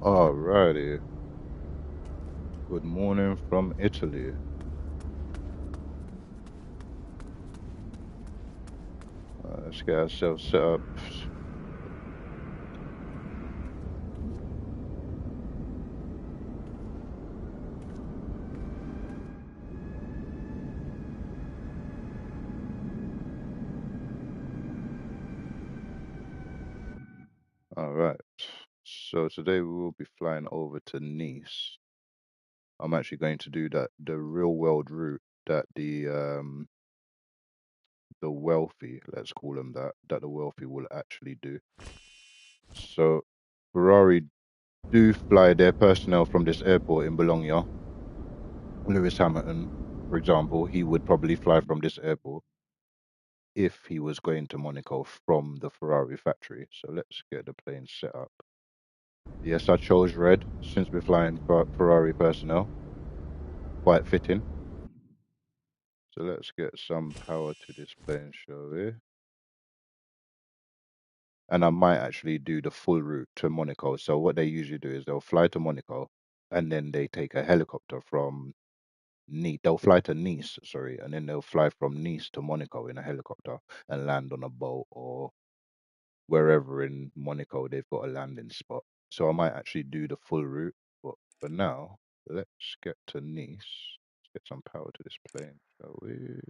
Alrighty. Good morning from Italy. Let's get ourselves set up. Alright. So today we will be flying over to Nice. I'm actually going to do the real world route that the wealthy, let's call them that the wealthy will actually do. So Ferrari do fly their personnel from this airport in Bologna. Lewis Hamilton, for example, he would probably fly from this airport if he was going to Monaco from the Ferrari factory. So let's get the plane set up. Yes, I chose red since we're flying Ferrari personnel. Quite fitting. So let's get some power to this plane, shall we? And I might actually do the full route to Monaco. So what they usually do is they'll fly to Monaco and then they take a helicopter from Nice. They'll fly to Nice, sorry, and then they'll fly from Nice to Monaco in a helicopter and land on a boat or wherever in Monaco they've got a landing spot. So I might actually do the full route, but for now, let's get to Nice. Let's get some power to this plane, shall we?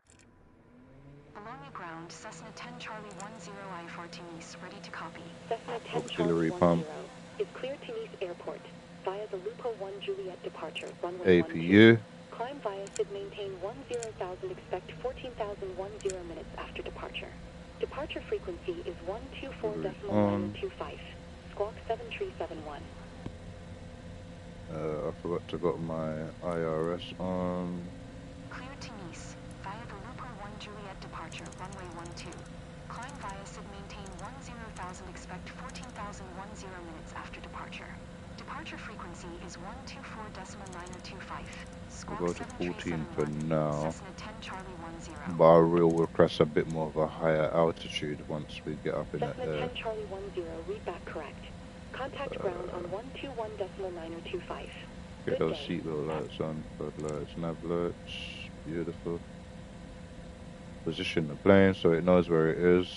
Bologna ground, Cessna 10 Charlie 10 I-4 to Nice, ready to copy. Cessna 10 Auxiliary Charlie pump. 10 is cleared to Nice Airport via the Lupo 1 Juliet departure, runway APU. 12. Climb via SID maintain 10,000, expect 14,010 minutes after departure. Departure frequency is 124.925, squawk 7371. I forgot to got my IRS on. Cleared to Nice, via the Lupo 1 Juliet departure, runway 12. Climb via SID maintain 10,000, expect 14,010 minutes after departure. Departure frequency is 124.925. We'll go to 14 for now. Cessna 10 Charlie 10. But I will request a bit more of a higher altitude once we get up in the Cessna air. 10 Charlie 10, read back correct. Contact ground on 121.925. Get those seatbelt lights on, floodlights, nav lights. Beautiful. Position the plane so it knows where it is.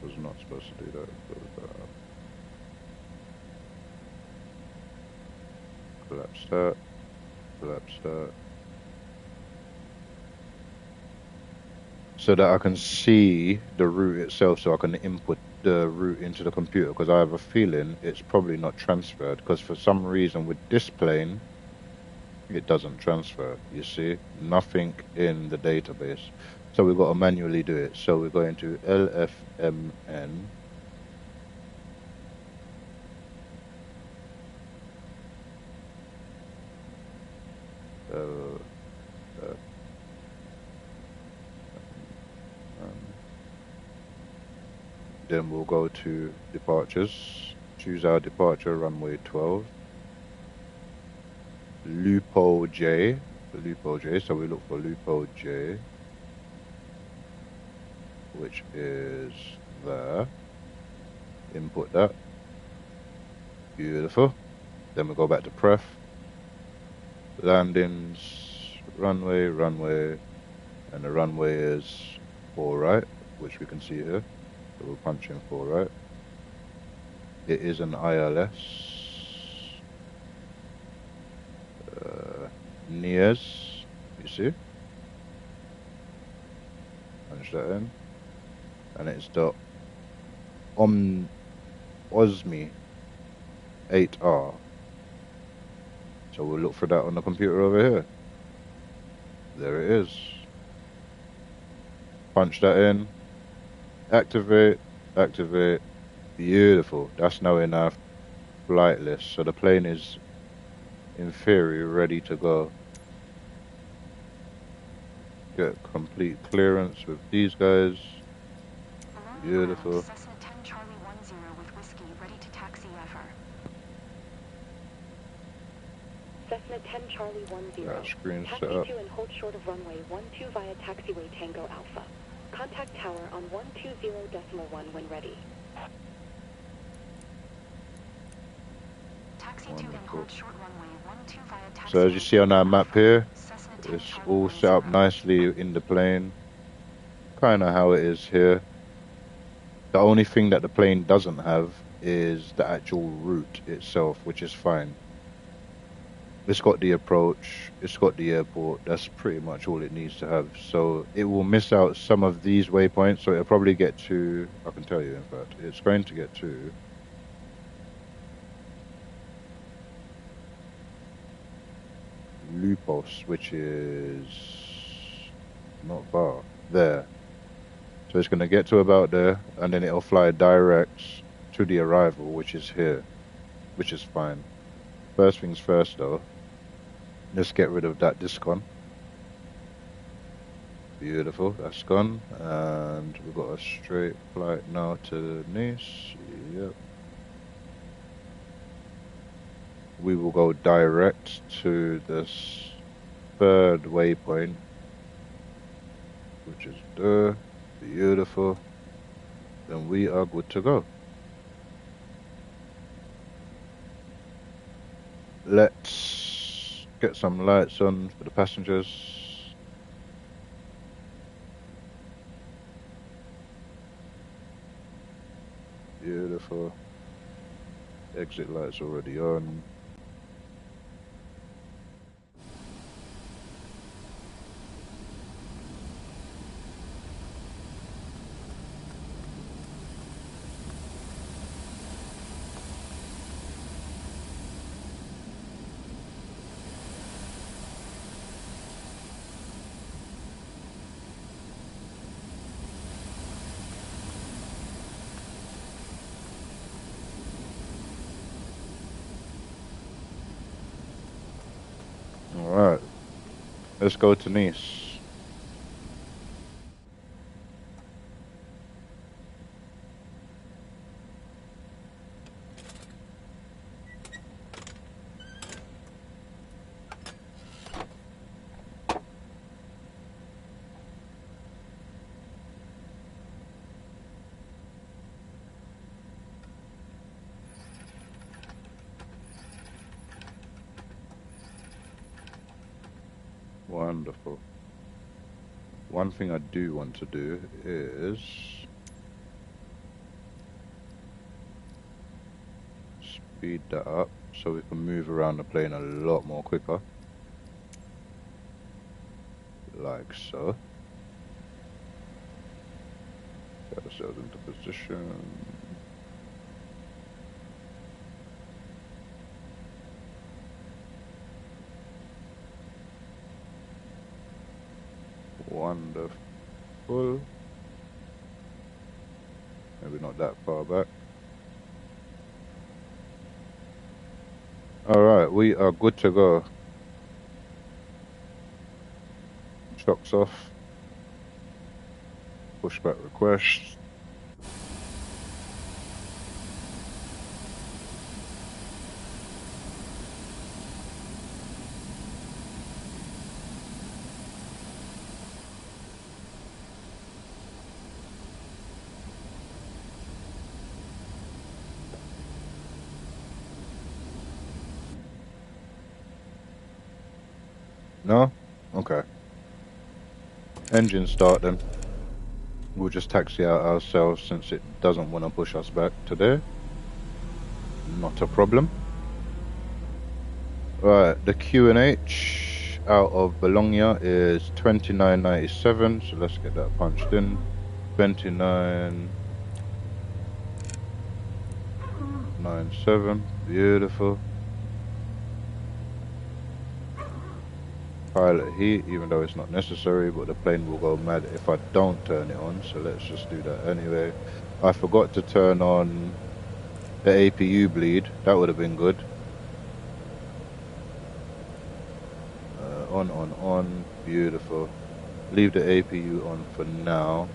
Was not supposed to do that. Collapse that. Collapse that. So that I can see the route itself, so I can input the route into the computer, because I have a feeling it's probably not transferred, because for some reason with this plane it doesn't transfer. You see, nothing in the database, so we've got to manually do it. So we're going to LFMN. Then we'll go to departures, choose our departure, runway 12, Lupo J, so we look for Lupo J, which is there, input that, beautiful. Then we go back to pref, landings, runway, and the runway is 4 right, which we can see here. So we'll punch in 4 right. It is an ILS. Nears, you see? Punch that in. And it's the OSMI 8R. So we'll look for that on the computer over here. There it is. Punch that in. Activate, activate. Beautiful. That's now in our flight list. So the plane is, in theory, ready to go. Get complete clearance with these guys. Beautiful. Cessna 10 Charlie 10 with whiskey, ready to taxi FR. Cessna 10 Charlie 10. Screen taxi set up. to and hold short of runway 12 via taxiway Tango Alpha. Contact tower on 120.1 when ready. Wonderful. So as you see on our map here, it's all set up nicely in the plane. Kind of how it is here. The only thing that the plane doesn't have is the actual route itself, which is fine. It's got the approach, it's got the airport, that's pretty much all it needs to have. So it will miss out some of these waypoints, so it'll probably get to, I can tell you in fact, it's going to get to Lupos, which is not far, there. So it's going to get to about there, and then it'll fly direct to the arrival, which is here, which is fine. First things first though, let's get rid of that discon. Beautiful, that's gone. And we've got a straight flight now to Nice. Yep. We will go direct to this third waypoint, which is there. Beautiful. Then we are good to go. Let's get some lights on for the passengers. Beautiful. Exit lights already on. Alright, let's go to Nice. Wonderful. One thing I do want to do is speed that up so we can move around the plane a lot more quicker. Like so. Get ourselves into position. Wonderful. Maybe not that far back. Alright, we are good to go. Shocks off. Pushback request. No? Okay. Engine start then. We'll just taxi out ourselves since it doesn't want to push us back to there. Not a problem. Right, the Q&H out of Bologna is 29.97, so let's get that punched in. 29.97, beautiful. Pilot heat, even though it's not necessary, but the plane will go mad if I don't turn it on, so let's just do that anyway. I forgot to turn on the APU bleed, that would have been good. On, beautiful. Leave the APU on for now.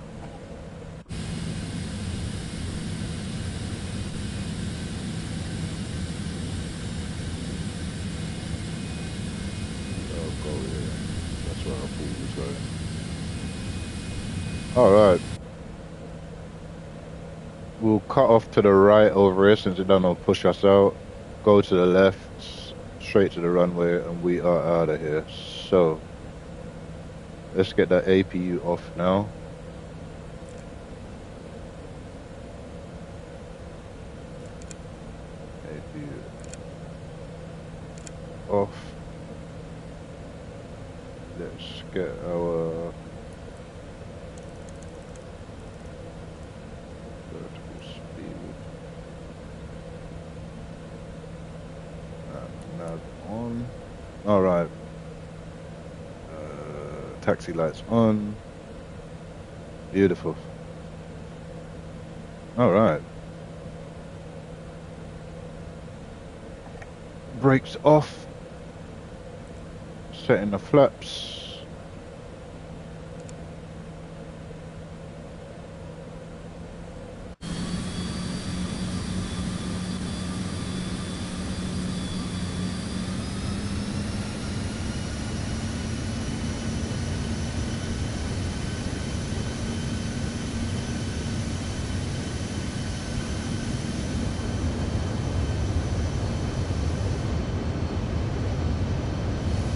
Alright. We'll cut off to the right over here since it don't push us out. Go to the left. straight to the runway, and we are out of here. So let's get that APU off now. APU off. Let's get our vertical speed. Nav on. All right. Taxi lights on. Beautiful. All right. Brakes off. Setting the flaps.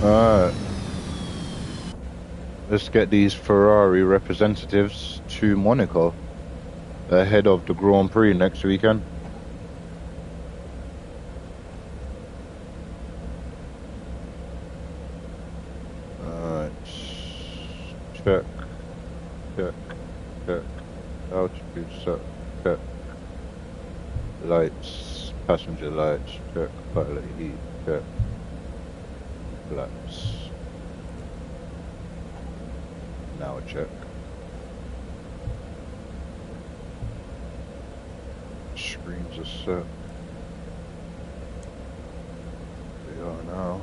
Alright. Let's get these Ferrari representatives to Monaco ahead of the Grand Prix next weekend. Alright. Check. Check. Check. Altitude set. Check. Lights. Passenger lights. Check. Pilot heat. Check. Flaps. Now check. Screens are set. They are now.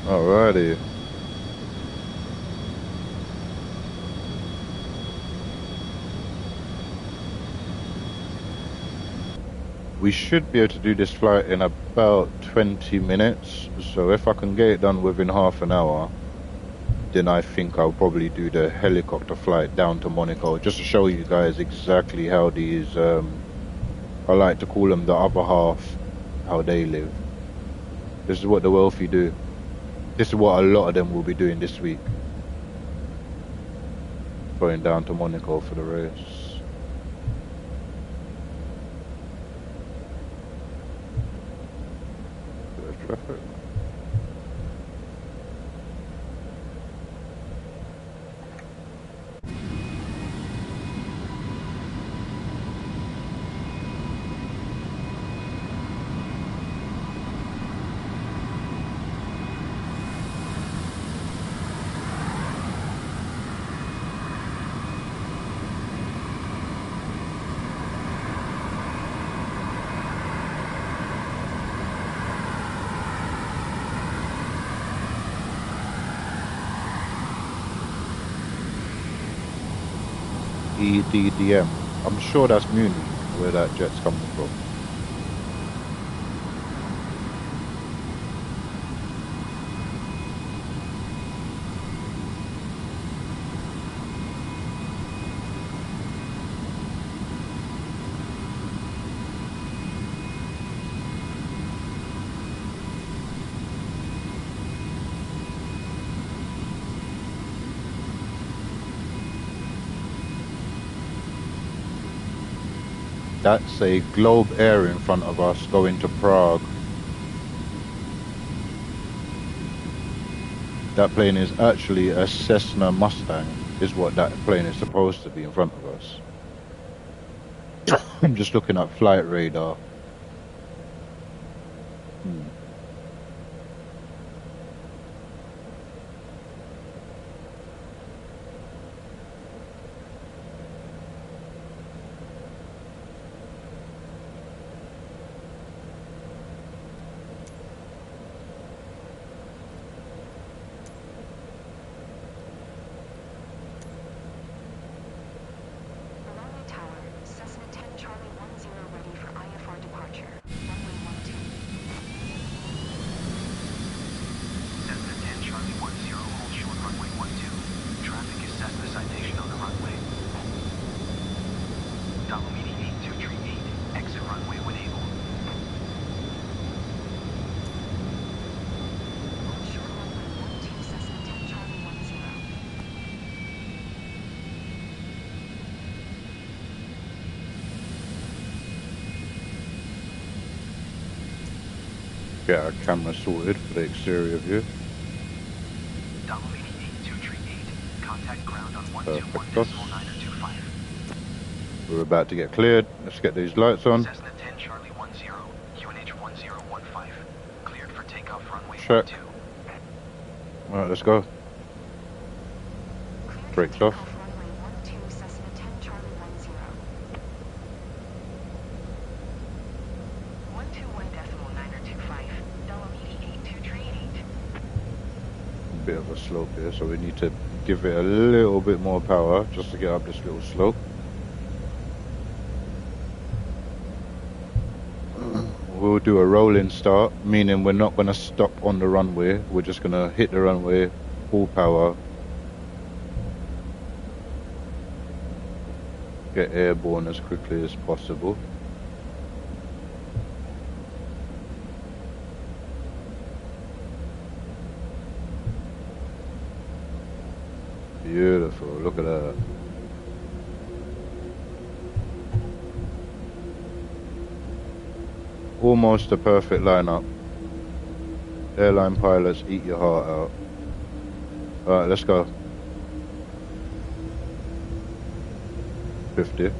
Alrighty. We should be able to do this flight in about 20 minutes. So if I can get it done within half an hour, then I think I'll probably do the helicopter flight down to Monaco, just to show you guys exactly how these, I like to call them the upper half, how they live. This is what the wealthy do. This is what a lot of them will be doing this week. Going down to Monaco for the race. Bit of traffic. EDDM. I'm sure that's Munich, where that jet's coming from. That's a Globe Air in front of us going to Prague. That plane is actually a Cessna Mustang, is what that plane is supposed to be in front of us. I'm just looking at flight radar. get our camera sorted for the exterior view. Perfectos. We're about to get cleared. Let's get these lights on. Cessna 10 Charlie 10, QNH 1015. Cleared for takeoff runway Check. 12. Alright, let's go. Cleared Brakes for off. takeoff runway 12, Cessna 10 Charlie 10. 121.925, Dolomiti 8238. Bit of a slope here, so we need to give it a little bit more power just to get up this little slope. We'll do a rolling start, meaning we're not going to stop on the runway. We're just going to hit the runway full power, get airborne as quickly as possible. Beautiful, look at that. Almost a perfect lineup. Airline pilots, eat your heart out. Alright, let's go. 50.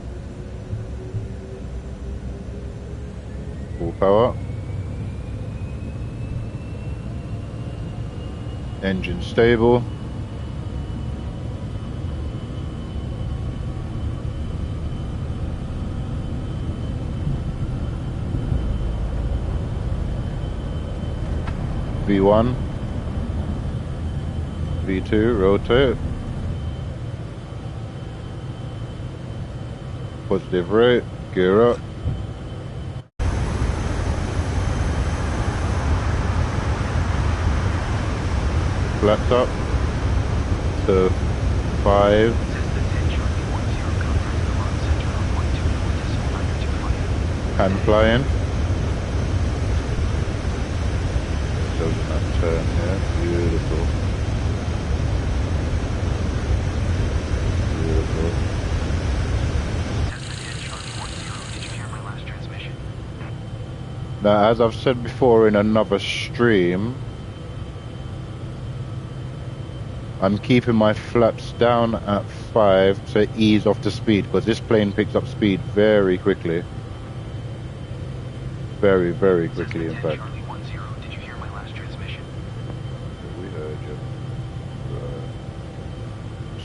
Full power. Engine stable. V1, V2, rotate, positive rate, gear up, flaps up to 5, hand flying. Doesn't that turn here? Beautiful. Beautiful. Now, as I've said before in another stream, I'm keeping my flaps down at 5 to ease off the speed, because this plane picks up speed very quickly. Very, very quickly, in fact.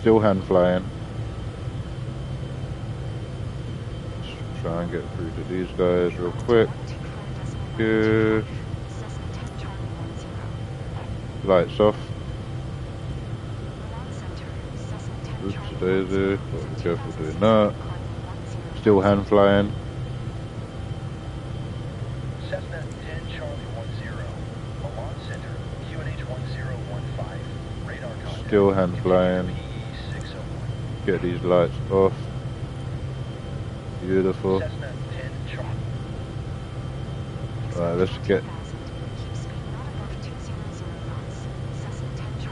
Still hand flying. Let's try and get through to these guys real quick. Good. Lights off. Oops, daisy. Gotta be careful doing that. Still hand flying. Cessna 10 Charlie 10, Milan Center, QNH 1015. Radar contact. Still hand flying. Get these lights off. Beautiful. Alright, let's get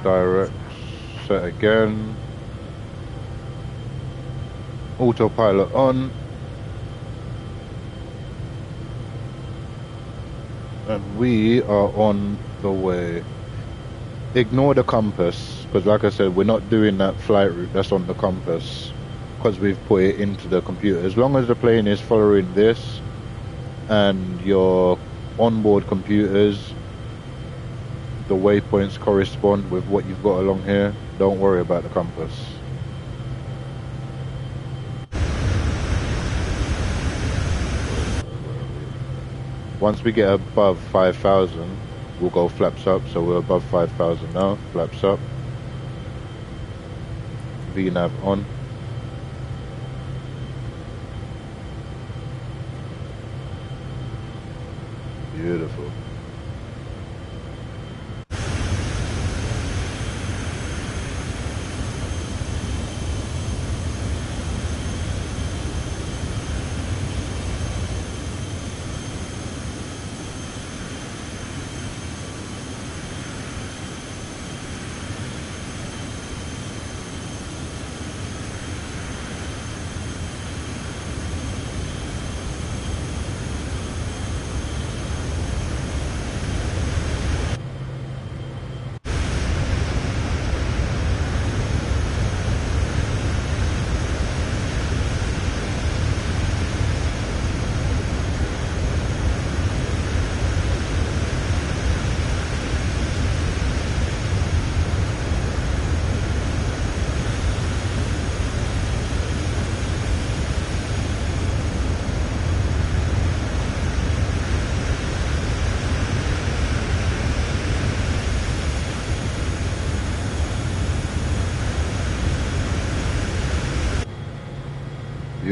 direct set again. Autopilot on. And we are on the way. Ignore the compass, because like I said, we're not doing that flight route that's on the compass, because we've put it into the computer. As long as the plane is following this and your onboard computers, the waypoints correspond with what you've got along here, don't worry about the compass. Once we get above 5,000, we'll go flaps up, so we're above 5,000 now. Flaps up. VNav on. Beautiful.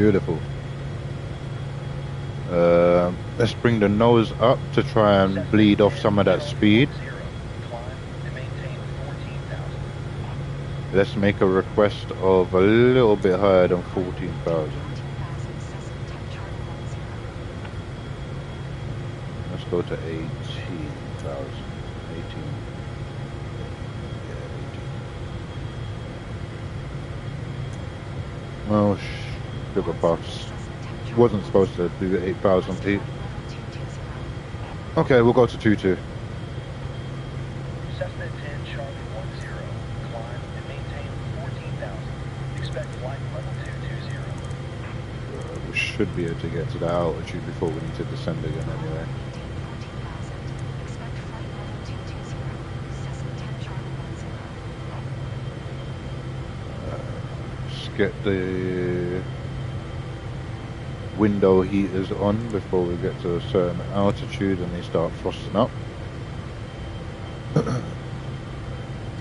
Beautiful. Let's bring the nose up to try and bleed off some of that speed. Let's make a request of a little bit higher than 14,000. Let's go to 18,000. 18. Yeah, 18. Well, sugar puffs. Wasn't supposed to do 8,000 feet. Okay, we'll go to 2-2. Cessna 10 Charlie 10, climb and maintain 14,000. Expect flight level 220. We should be able to get to that altitude before we need to descend again anyway. Let's get the window heaters on before we get to a certain altitude and they start frosting up.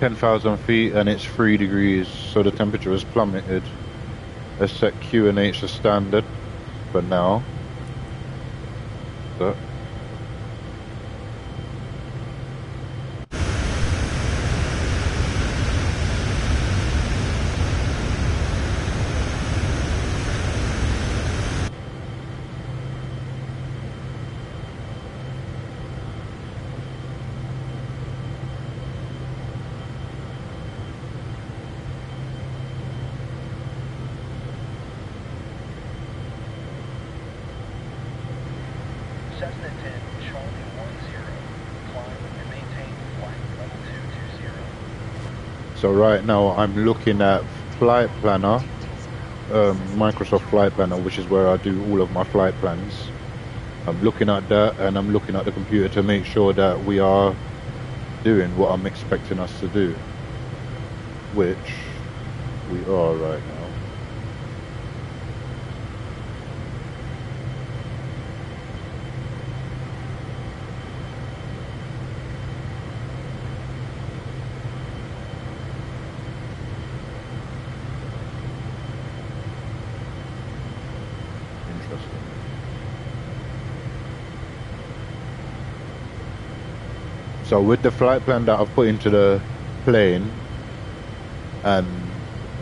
10,000 feet and it's 3 degrees, so the temperature has plummeted. Let's set Q and H as standard for now. So. Cessna 10 Charlie 10, climb and maintain flight level 220. So right now I'm looking at Flight Planner, Microsoft Flight Planner, which is where I do all of my flight plans. I'm looking at that and I'm looking at the computer to make sure that we are doing what I'm expecting us to do, which we are right now. So with the flight plan that I've put into the plane and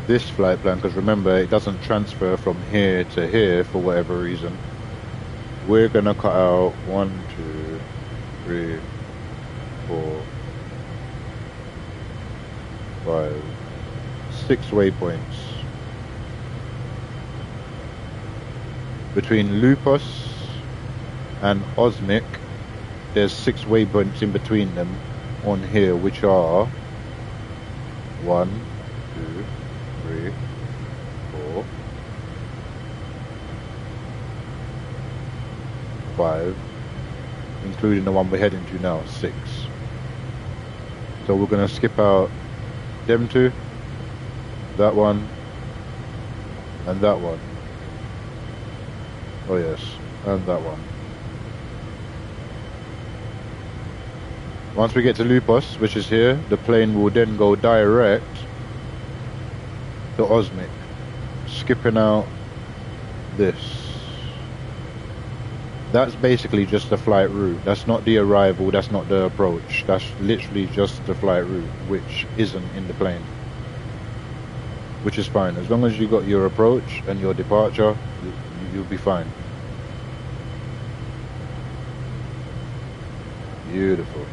this flight plan, because remember it doesn't transfer from here to here for whatever reason, we're gonna cut out 1, 2, 3, 4, 5, 6 waypoints between Lupus and Osmic. There's 6 waypoints in between them on here, which are 1, 2, 3, 4, 5, including the one we're heading to now, 6. So we're gonna skip out them 2, that one, and that one. Oh yes, and that one. Once we get to Lupus, which is here, the plane will then go direct to Osmic, skipping out this. That's basically just the flight route. That's not the arrival, that's not the approach. That's literally just the flight route, which isn't in the plane. Which is fine. As long as you got your approach and your departure, you'll be fine. Beautiful.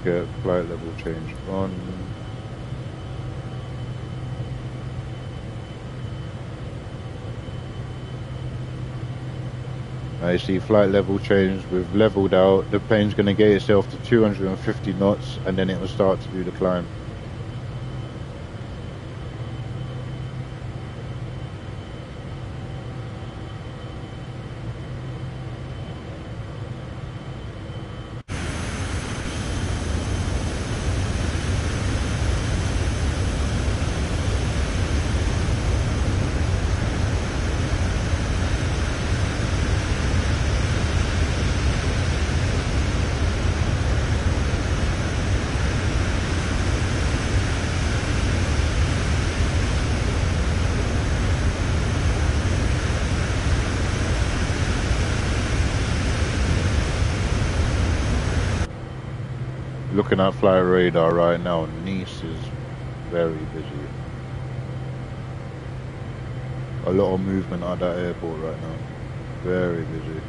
Get flight level change on. I see flight level change. We've leveled out. The plane's going to get itself to 250 knots and then it will start to do the climb. Looking at flight radar right now, Nice is very busy. A lot of movement at that airport right now. Very busy.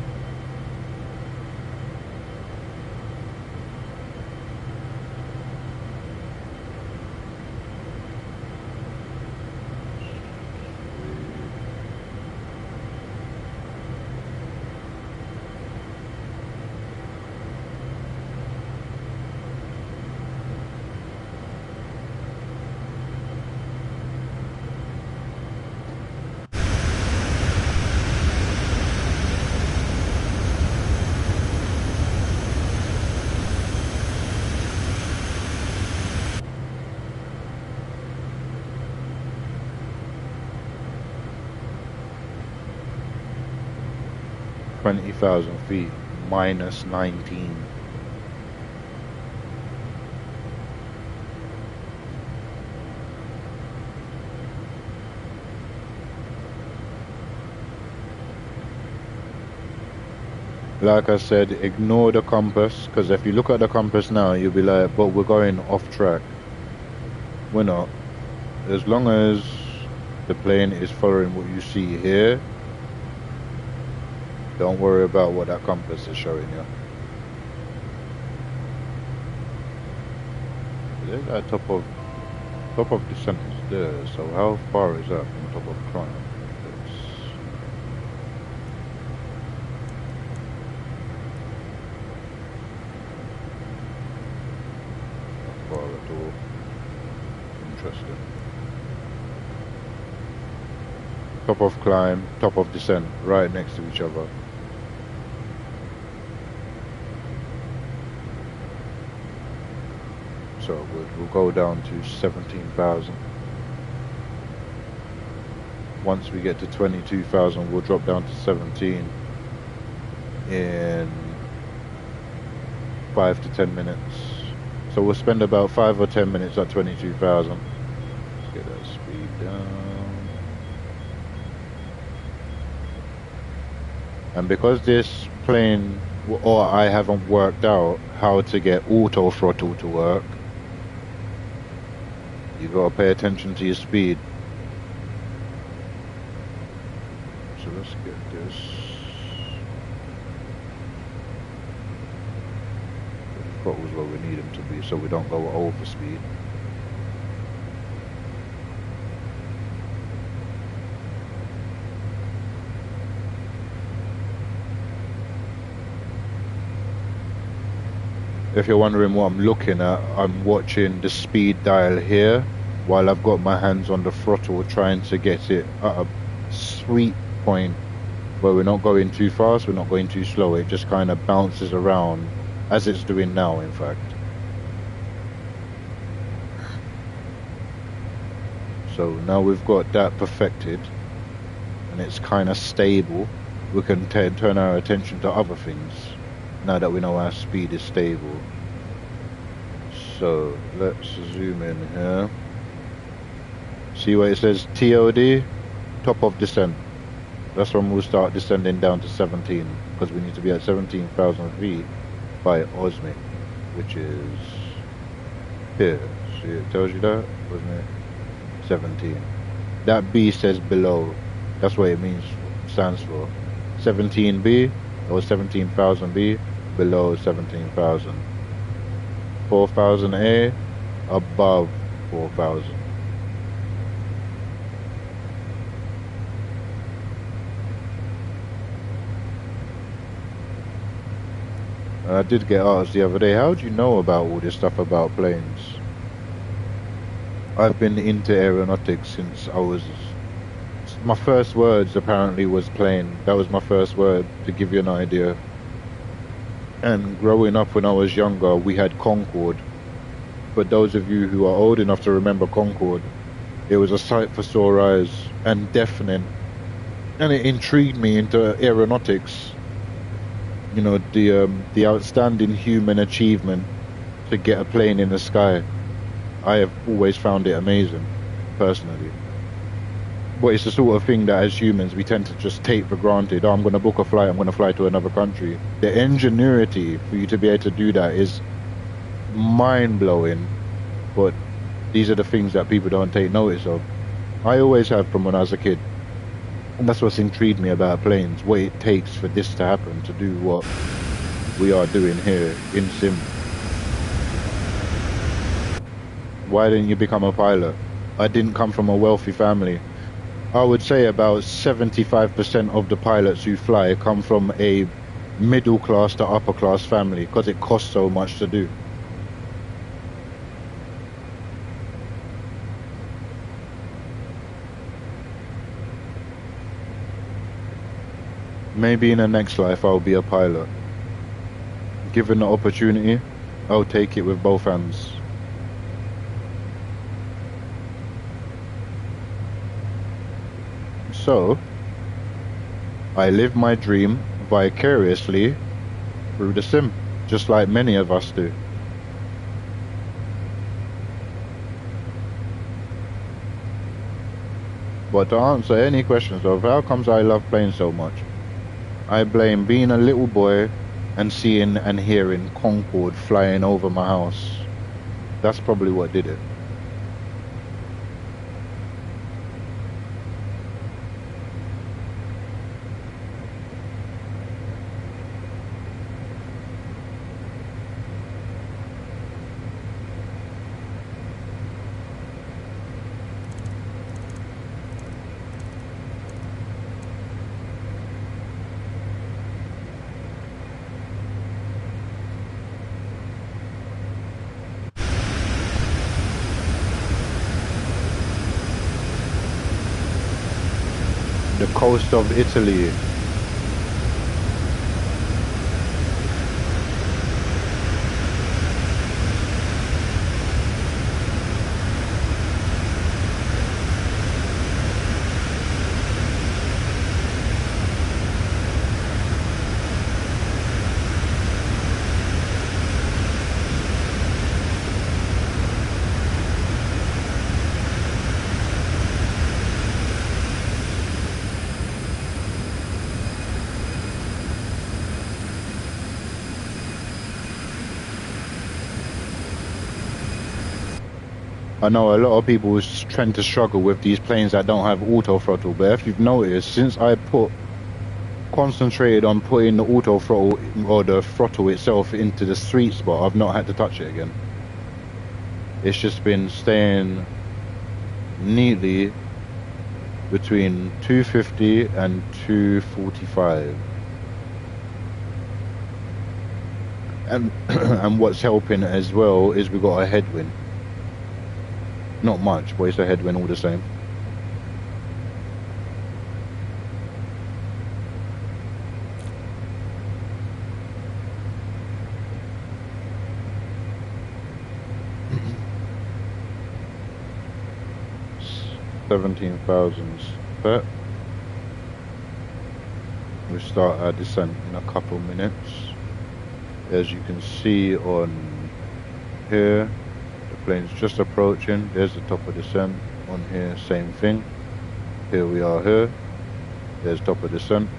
-20,000 feet, -19. Like I said, ignore the compass, because if you look at the compass now, you'll be like, but we're going off track. We're not. As long as the plane is following what you see here, don't worry about what that compass is showing you. There's that top of descent is there, so how far is that from top of climb? Not far at all. Interesting. Top of climb, top of descent, right next to each other. So we'll go down to 17,000. Once we get to 22,000, we'll drop down to 17 in 5 to 10 minutes. So we'll spend about 5 or 10 minutes at 22,000. Let's get that speed down. And because this plane, or I haven't worked out how to get auto throttle to work, you gotta pay attention to your speed. So let's get this. The throttle's where we need them to be, so we don't go over speed. If you're wondering what I'm looking at, I'm watching the speed dial here while I've got my hands on the throttle, trying to get it at a sweet point where we're not going too fast, we're not going too slow. It just kind of bounces around as it's doing now, in fact. So now we've got that perfected and it's kind of stable, we can turn our attention to other things now that we know our speed is stable. So let's zoom in here. See where it says TOD? Top of descent. That's when we'll start descending down to 17, because we need to be at 17,000 feet by Osmic, which is here. See, it tells you that, wasn't it? 17. That B says below. That's what it means, stands for. 17B or 17,000 B, below 17,000. 4,000 A, above 4,000. I did get asked the other day, how do you know about all this stuff about planes? I've been into aeronautics since I was... My first words apparently was plane. That was my first word, to give you an idea. And growing up when I was younger, we had Concorde. For those of you who are old enough to remember Concorde, it was a sight for sore eyes and deafening. And it intrigued me into aeronautics. You know, the outstanding human achievement to get a plane in the sky. I have always found it amazing, personally. But it's the sort of thing that as humans we tend to just take for granted. Oh, I'm going to book a flight, I'm going to fly to another country. The ingenuity for you to be able to do that is mind-blowing, but these are the things that people don't take notice of. I always have from when I was a kid. And that's what's intrigued me about planes, what it takes for this to happen, to do what we are doing here in sim. Why didn't you become a pilot? I didn't come from a wealthy family. I would say about 75% of the pilots who fly come from a middle class to upper class family because it costs so much to do. Maybe in the next life I'll be a pilot. Given the opportunity, I'll take it with both hands. So, I live my dream vicariously through the sim, just like many of us do. But to answer any questions of how comes I love planes so much, I blame being a little boy and seeing and hearing Concorde flying over my house. That's probably what did it. The coast of Italy. I know a lot of people tend to struggle with these planes that don't have auto throttle, but if you've noticed, since I concentrated on putting the auto throttle or the throttle itself into the sweet spot, I've not had to touch it again. It's just been staying neatly between 250 and 245. And and what's helping as well is we've got a headwind. Not much, but it's a headwind all the same. $17,000 bet. We start our descent in a couple minutes. As you can see on here, the plane's just approaching. There's the top of descent. On here, same thing. Here we are here. There's top of descent.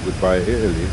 Goodbye, Italy.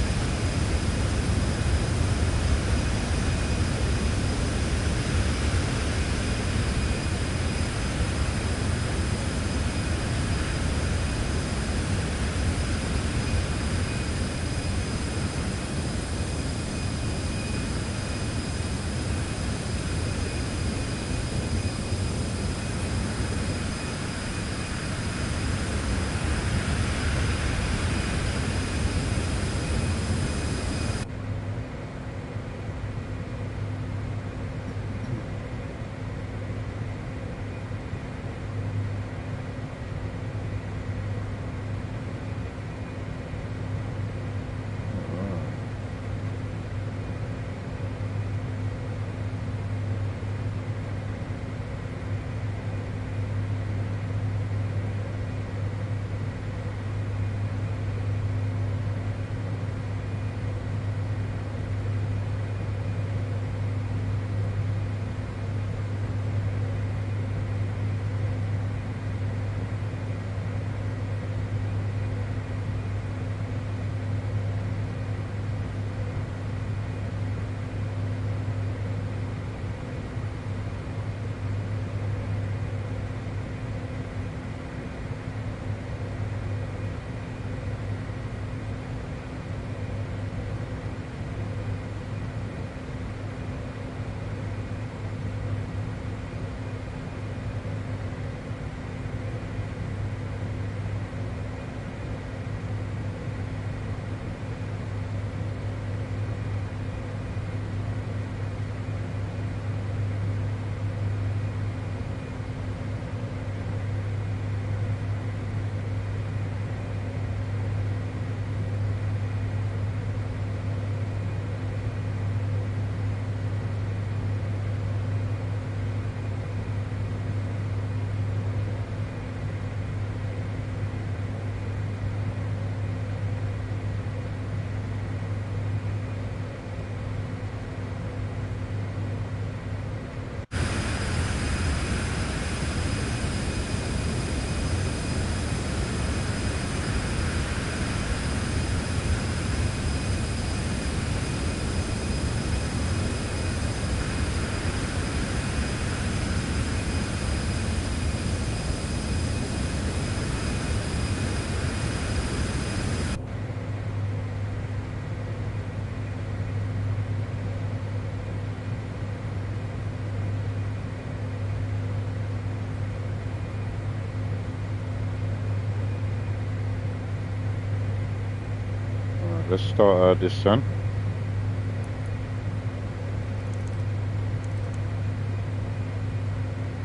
let's start our descent.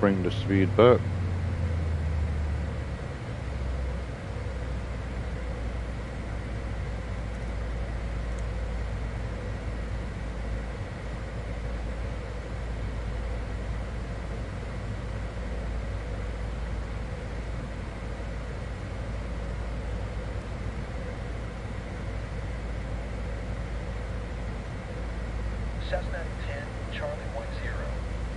Bring the speed back. Cessna 10, Charlie 10.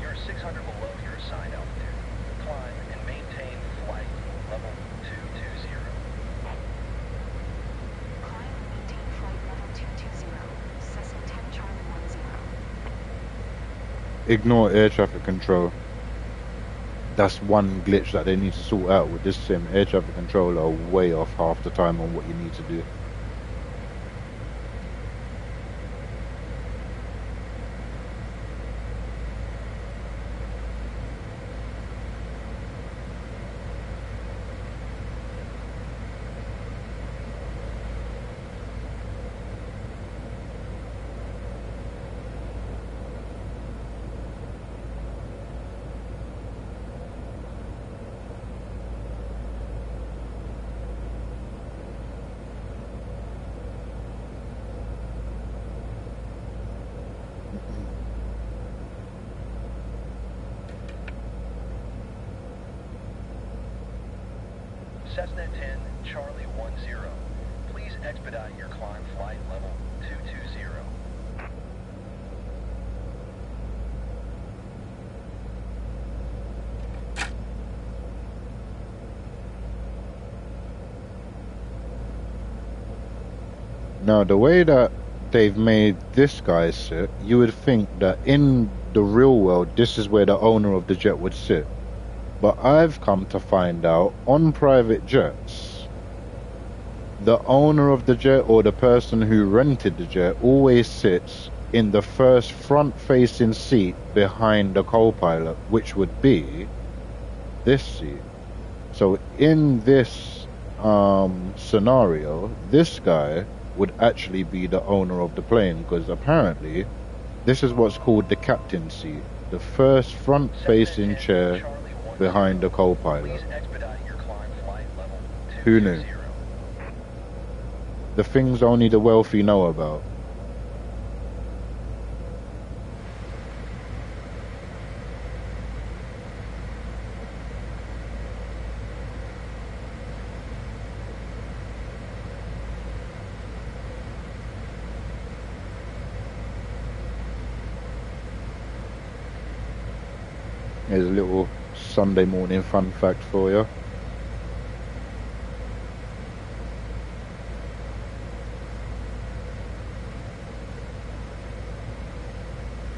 You're 600 below your assigned altitude. Climb and maintain flight level 220. Climb and maintain flight level 220. Cessna 10 Charlie 10. Ignore air traffic control. That's one glitch that they need to sort out with this sim. Air traffic control are way off half the time on what you need to do. Cessna 10, Charlie 10. Please expedite your climb flight level 220. Now, the way that they've made this guy sit, you would think that in the real world, this is where the owner of the jet would sit. But I've come to find out, on private jets, the owner of the jet or the person who rented the jet always sits in the first front-facing seat behind the co-pilot, which would be this seat. So in this scenario, this guy would actually be the owner of the plane, because apparently this is what's called the captain seat, the first front-facing chair behind the co-pilot. Who knew? The things only the wealthy know about. Here's a little Sunday morning fun fact for you.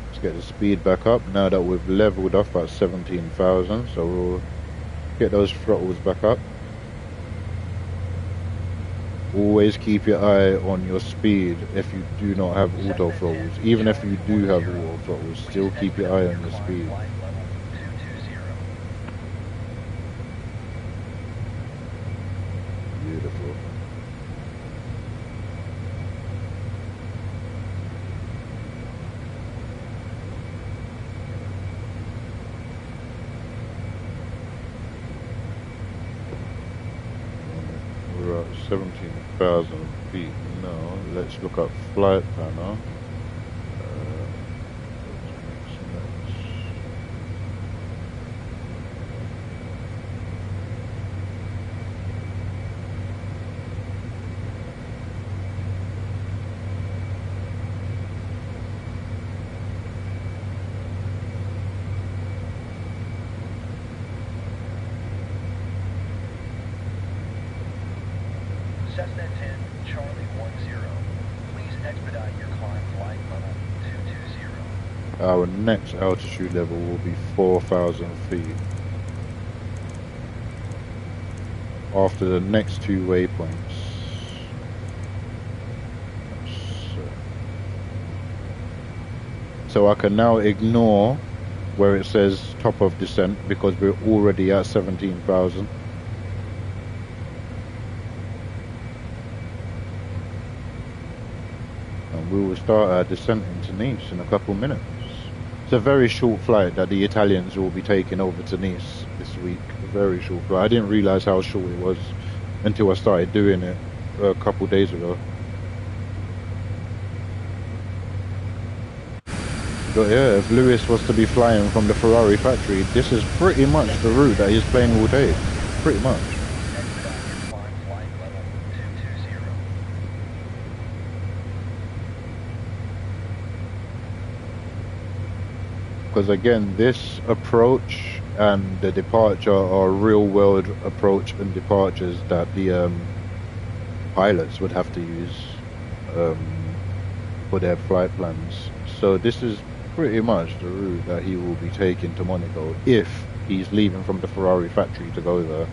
Let's get the speed back up now that we've leveled off at 17,000. So we'll get those throttles back up. Always keep your eye on your speed if you do not have auto throttles. Even if you do have auto throttles, still keep your eye on your speed. Beautiful. We're at 17,000 feet now. Let's look up flight planner. Cessna 10, Charlie 10. Please expedite your climb flight level 220. Our next altitude level will be 4,000 feet. After the next two waypoints. So I can now ignore where it says top of descent because we're already at 17,000. and we will start our descent into Nice in a couple minutes. It's a very short flight that the Italians will be taking over to Nice this week. A very short flight. I didn't realize how short it was until I started doing it a couple days ago. But yeah, if Lewis was to be flying from the Ferrari factory, this is pretty much the route that his plane will take. Pretty much. Because again, this approach and the departure are real world approach and departures that the pilots would have to use for their flight plans. So this is pretty much the route that he will be taking to Monaco if he's leaving from the Ferrari factory to go there.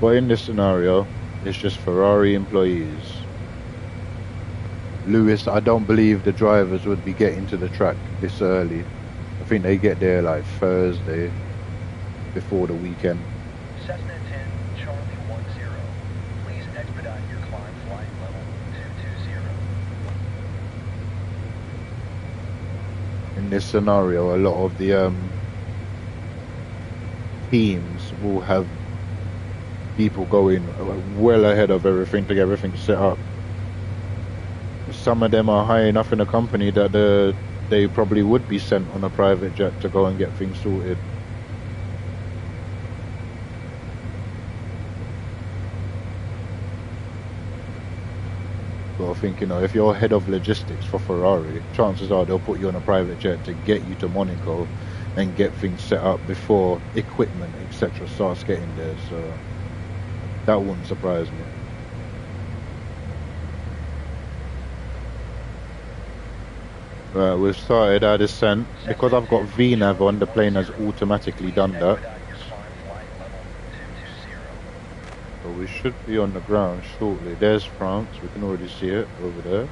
But in this scenario, it's just Ferrari employees. Lewis, I don't believe the drivers would be getting to the track this early. I think they get there like Thursday before the weekend. Cessna 10, Charlie 10. Please expedite your climb flight level 220. In this scenario, a lot of the teams will have people going well ahead of everything to get everything set up. Some of them are high enough in the company that they probably would be sent on a private jet to go and get things sorted. But I think, you know, if you're head of logistics for Ferrari, chances are they'll put you on a private jet to get you to Monaco and get things set up before equipment, etc. starts getting there. So that wouldn't surprise me. Right, we've started our descent. Because I've got VNAV on, the plane has automatically done that. So we should be on the ground shortly. There's France, we can already see it over there.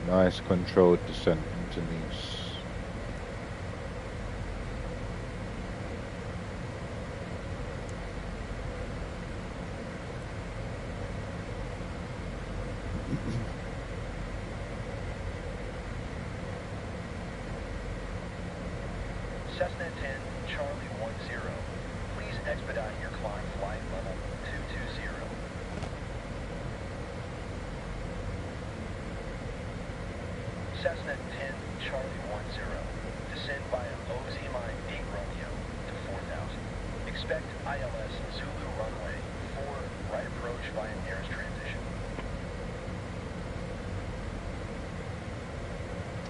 Nice controlled descent into Nice. Cessna 10, Charlie 10. Please expedite your climb flight level 220. Cessna 10, Charlie 10. Descend via OZMI 8 Romeo to 4000. Expect ILS Zulu runway 4, right approach via nearest transition.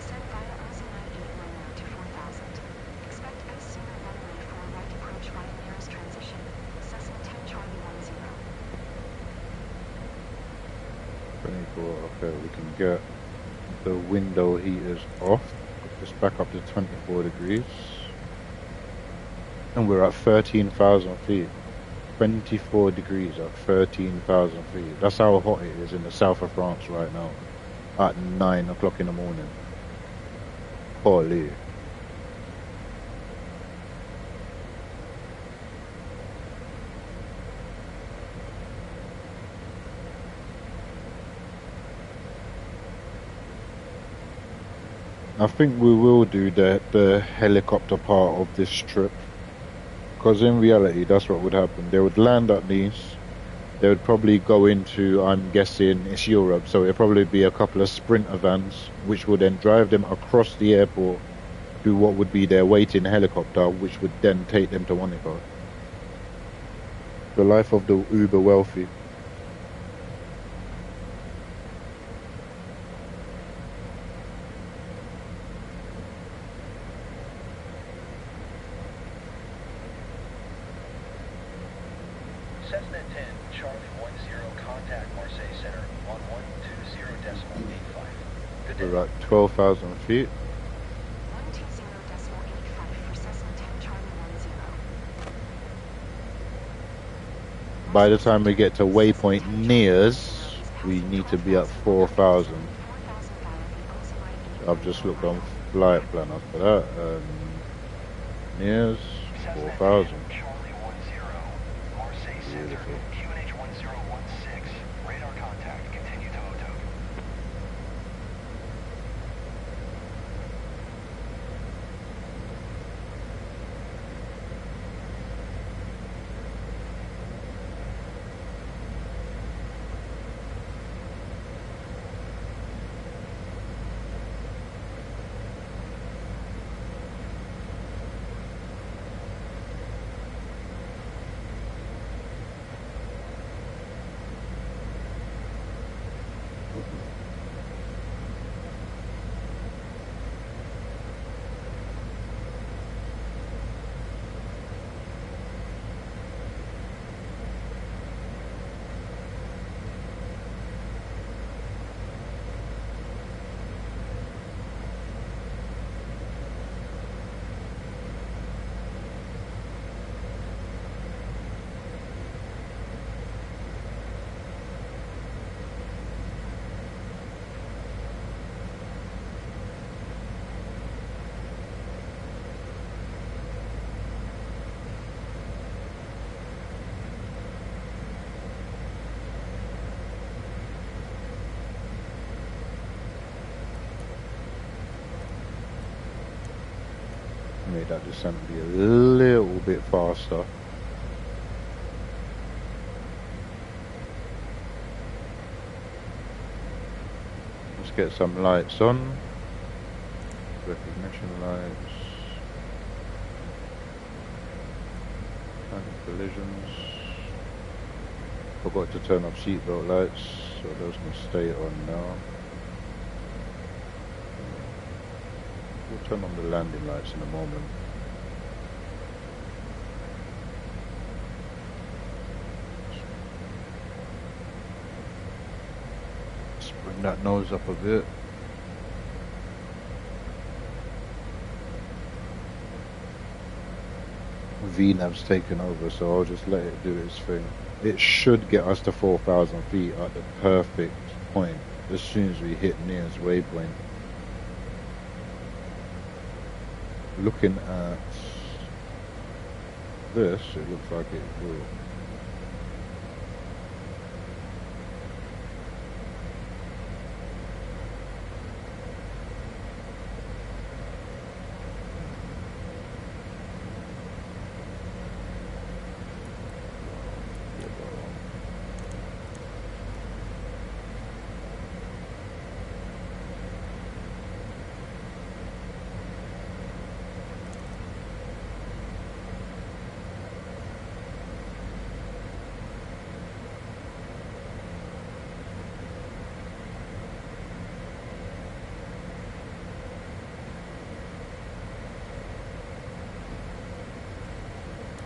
Descend via OZMI 8 Romeo to 4000. Expect Zulu runway 4, right approach via nearest transition. Cessna 10, Charlie 10. 24, okay, we can get the window heaters off. Put this back up to 24 degrees. And we're at 13,000 feet. 24 degrees at 13,000 feet. That's how hot it is in the south of France right now. At 9 o'clock in the morning. Holy. I think we will do the helicopter part of this trip, because in reality that's what would happen. They would land at Nice, they would probably go into, I'm guessing it's Europe, so it'll probably be a couple of Sprinter vans which would then drive them across the airport to what would be their waiting helicopter, which would then take them to Monaco. The life of the uber wealthy. Cessna 10, Charlie 10, contact Marseille Center 1120.85. Good day. We're at 12,000 feet. 120.85 for Cessna 10 Charlie 10. By the time we get to waypoint nears, we need to be at 4,000. I've just looked on flight planner for that, and nears 4,000. Charlie 10, Marseille Center, Beautiful. QNH 1016, radar contact, continue to Oto. Made that descent be a little bit faster. Let's get some lights on. Recognition lights. Collisions. Forgot to turn off seatbelt lights, so those can stay on now. We'll turn on the landing lights in a moment. Let's bring that nose up a bit. VNav's taken over, so I'll just let it do its thing. It should get us to 4,000 feet at the perfect point as soon as we hit Near's waypoint. Looking at this, it looks like it will.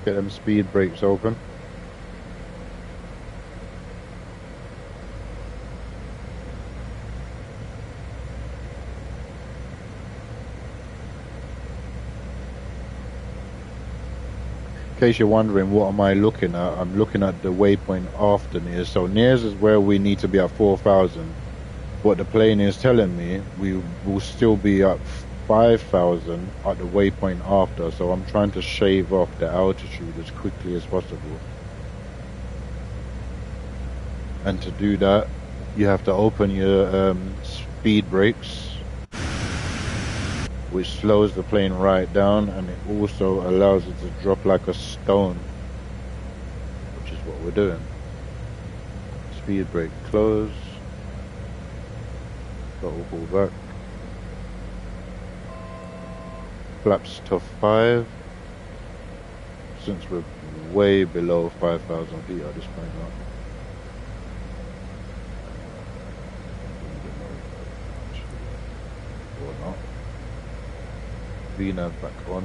Get them speed brakes open. In case you're wondering what am I looking at, I'm looking at the waypoint after Nears. So Nears is where we need to be at 4,000. What the plane is telling me, we will still be at 5,000 at the waypoint after, so I'm trying to shave off the altitude as quickly as possible. And to do that, you have to open your speed brakes, which slows the plane right down, and it also allows it to drop like a stone, which is what we're doing. Speed brake close, throttle pull back. Flaps to 5, since we're way below 5,000 feet at this point now. Or not. VNav back on.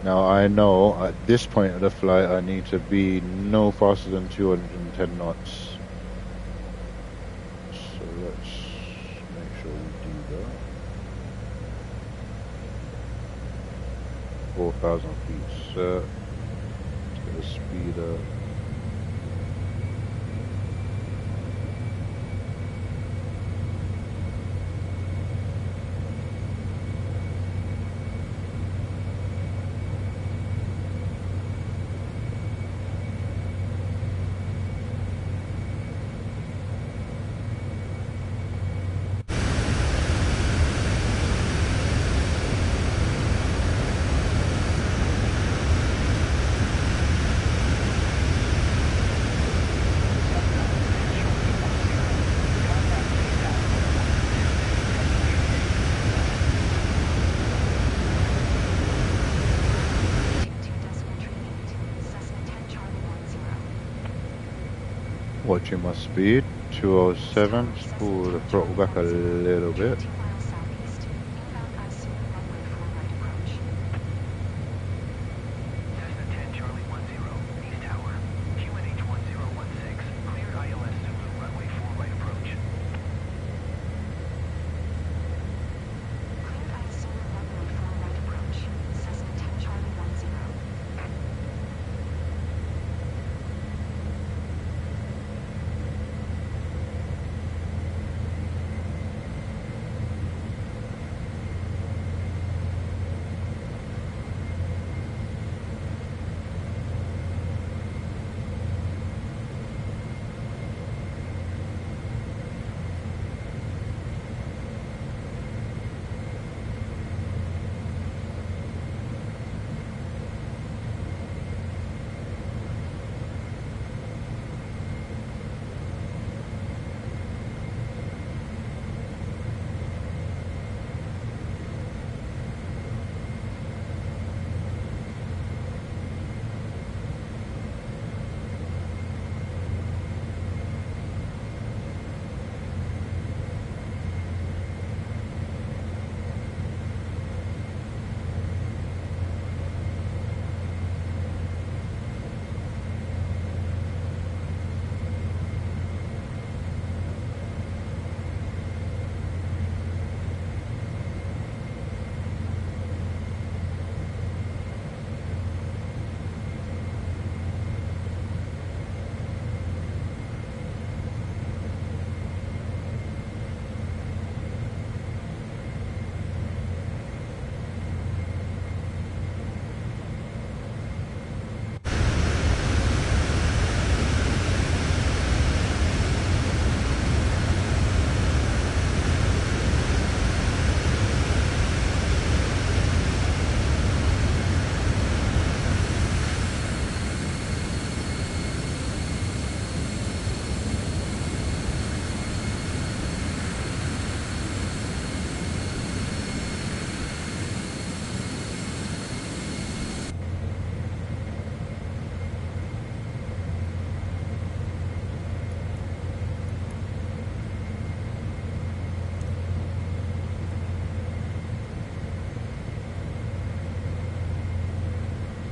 Now I know at this point of the flight I need to be no faster than 210 knots. So let's make sure we do that. 4,000 feet set. Let's get the speed up. Watching my speed, 207. Let's pull the throttle back a little bit.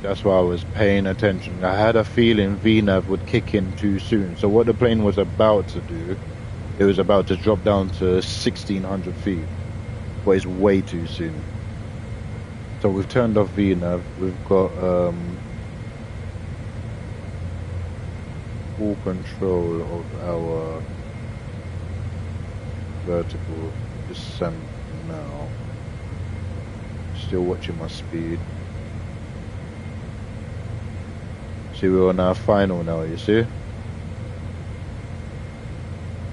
That's why I was paying attention. I had a feeling VNAV would kick in too soon. So what the plane was about to do, it was about to drop down to 1,600 feet. But it's way too soon. So we've turned off VNAV. We've got full control of our vertical descent now. Still watching my speed. See, we're on our final now, you see?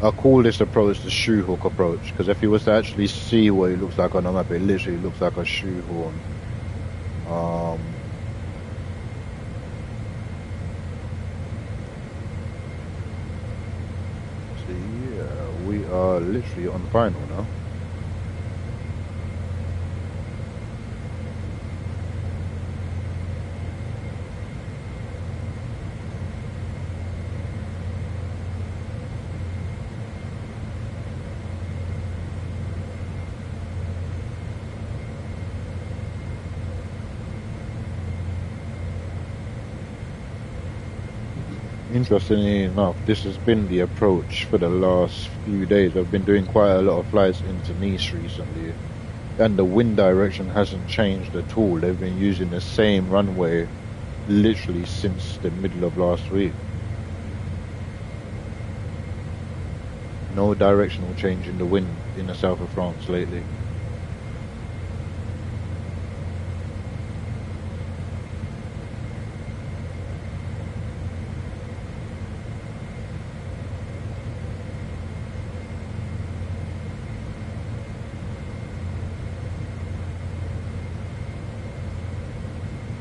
I call this approach the shoehorn approach, because if you was to actually see what it looks like on the map, it literally looks like a shoehorn. So yeah, we are literally on final now. Interestingly enough, this has been the approach for the last few days. I've been doing quite a lot of flights into Nice recently, and the wind direction hasn't changed at all. They've been using the same runway literally since the middle of last week. No directional change in the wind in the south of France lately.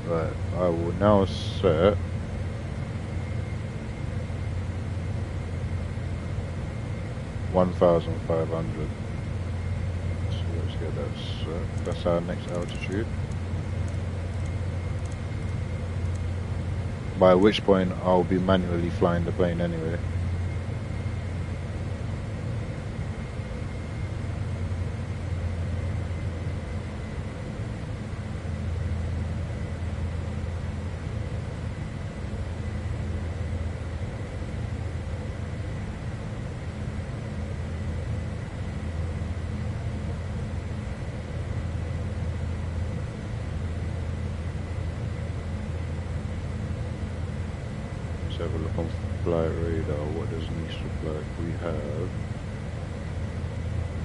Right, I will now set 1,500. So let's get that set. That's our next altitude. By which point I'll be manually flying the plane anyway. Have a look on flight radar. What does Nice look like? We have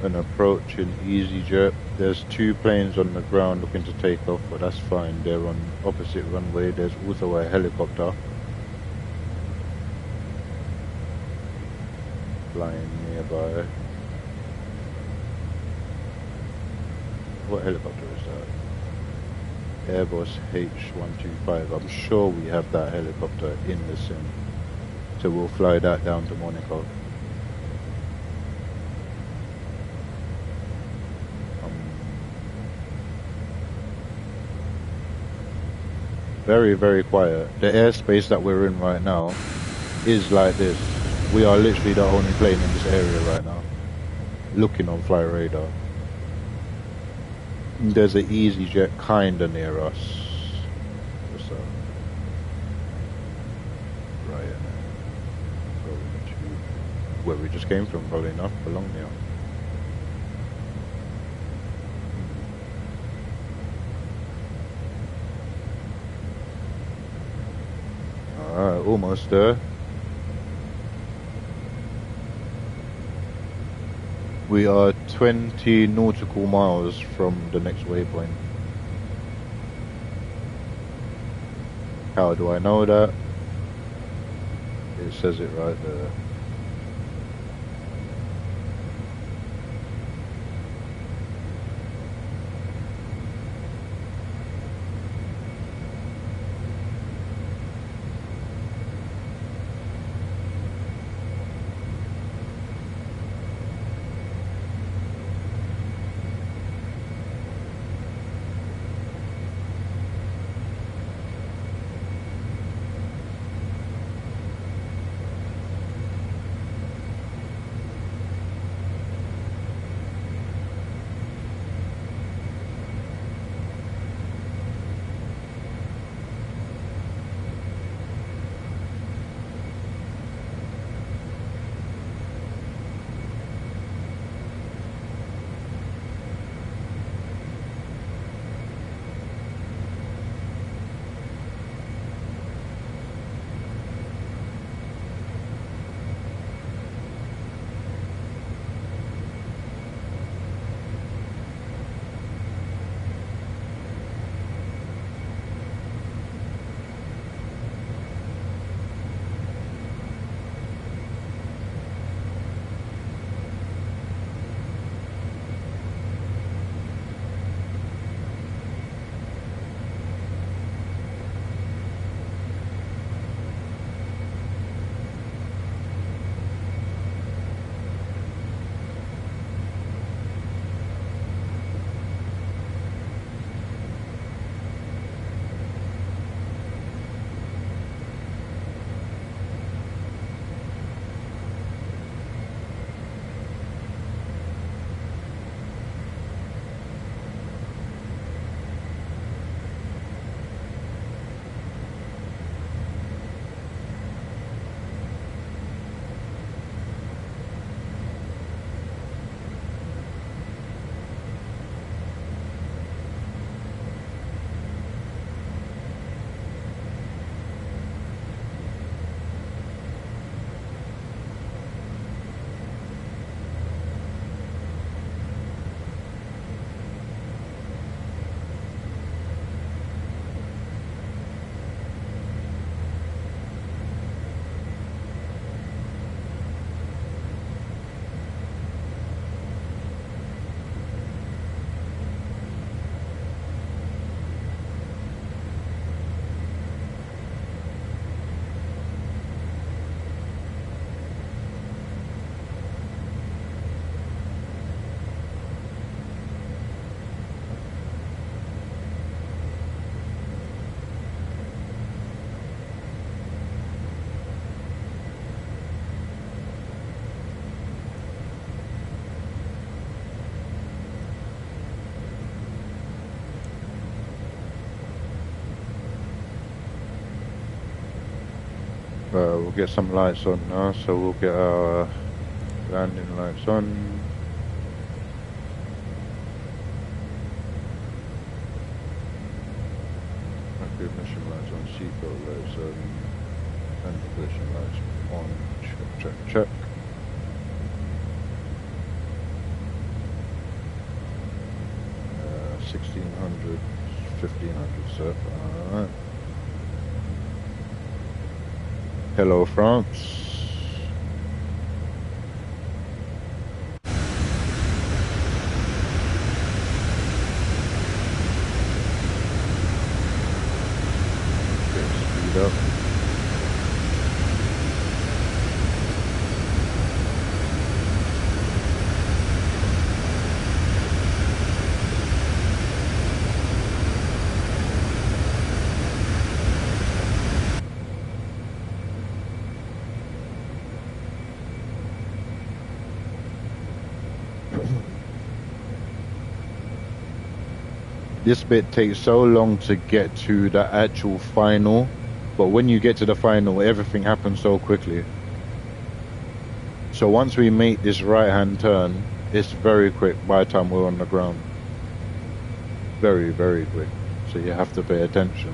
an approach in EasyJet. There's two planes on the ground looking to take off, but that's fine. They're on opposite runway. There's also a helicopter flying nearby. What helicopter is that? Airbus H125. I'm sure we have that helicopter in the sim, so we'll fly that down to Monaco. Very, very quiet. The airspace that we're in right now is like this. We are literally the only plane in this area right now, looking on flight radar. There's an EasyJet kinda near us. What's that? Right, going to where we just came from, probably enough, Bologna. Alright, almost there. We are 20 nautical miles from the next waypoint. How do I know that? It says it right there. We'll get some lights on now, so we'll get our landing lights on. Okay, mission lights on, seatbelt lights on, and collision lights on. Check. 1600, 1500, sir. Alright. Hello, France. Okay, speed up. This bit takes so long to get to the actual final, but when you get to the final, everything happens so quickly. So once we make this right-hand turn, it's very quick by the time we're on the ground. Very, very quick. So you have to pay attention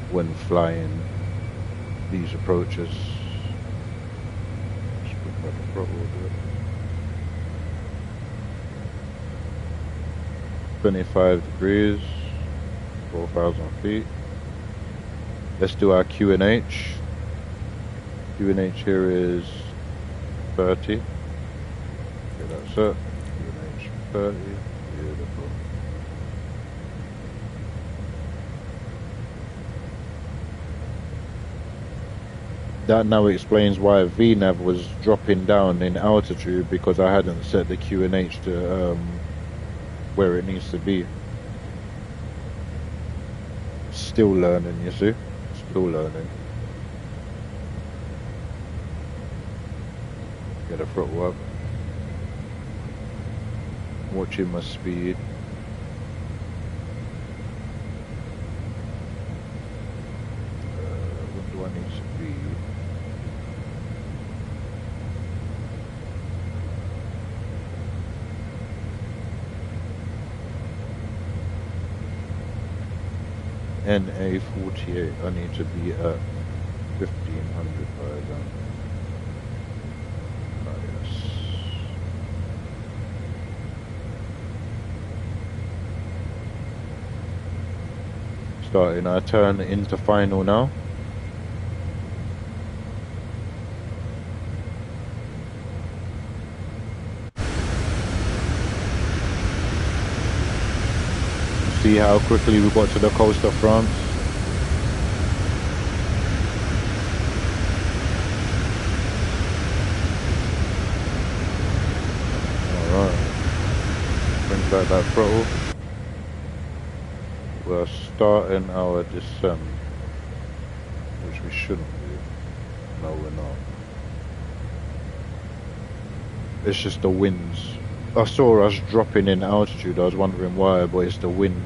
when flying these approaches. Just put back the throttle a bit. 25 degrees, 4,000 feet. Let's do our QNH. QNH here is 30. Okay, that's it. QNH 30. Beautiful. That now explains why VNAV was dropping down in altitude, because I hadn't set the QNH to where it needs to be. Still learning, you see? Still learning. Get a throttle up. Watching my speed. What do I need to be? NA48, I need to be at 1500 by then. Oh, yes. Starting our turn into final now. See how quickly we got to the coast of France. Alright. Bring back that throttle. We're starting our descent, which we shouldn't do. No, we're not. It's just the winds. I saw us dropping in altitude, I was wondering why, but it's the wind.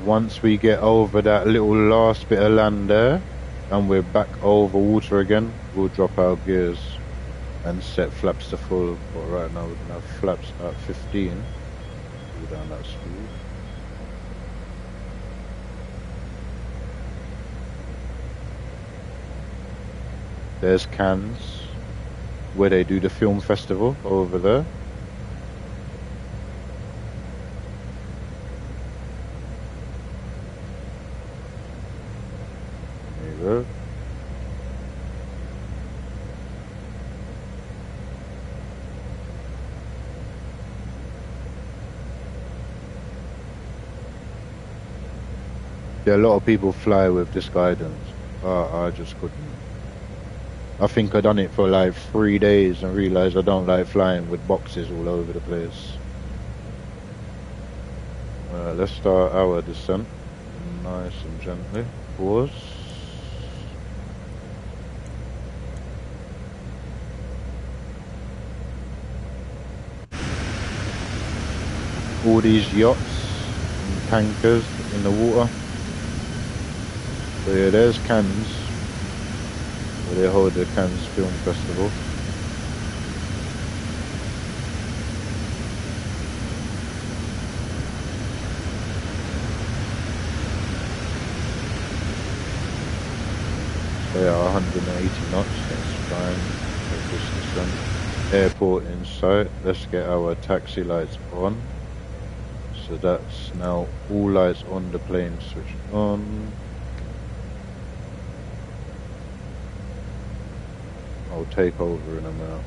Once we get over that little last bit of land there, and we're back over water again, we'll drop our gears and set flaps to full. But right now we're going to have flaps at 15. Go down that speed. There's Cannes, where they do the film festival over there. Yeah, a lot of people fly with this guidance. I just couldn't. I think I done it for like 3 days and realized I don't like flying with boxes all over the place. Let's start our descent. Nice and gently. Pause. All these yachts and tankers in the water. So yeah, there's Cannes, where they hold the Cannes Film Festival. They are 180 knots, that's fine. Take this descent. Airport in sight. Let's get our taxi lights on. So that's now all lights on the plane switched on. I'll take over in a minute.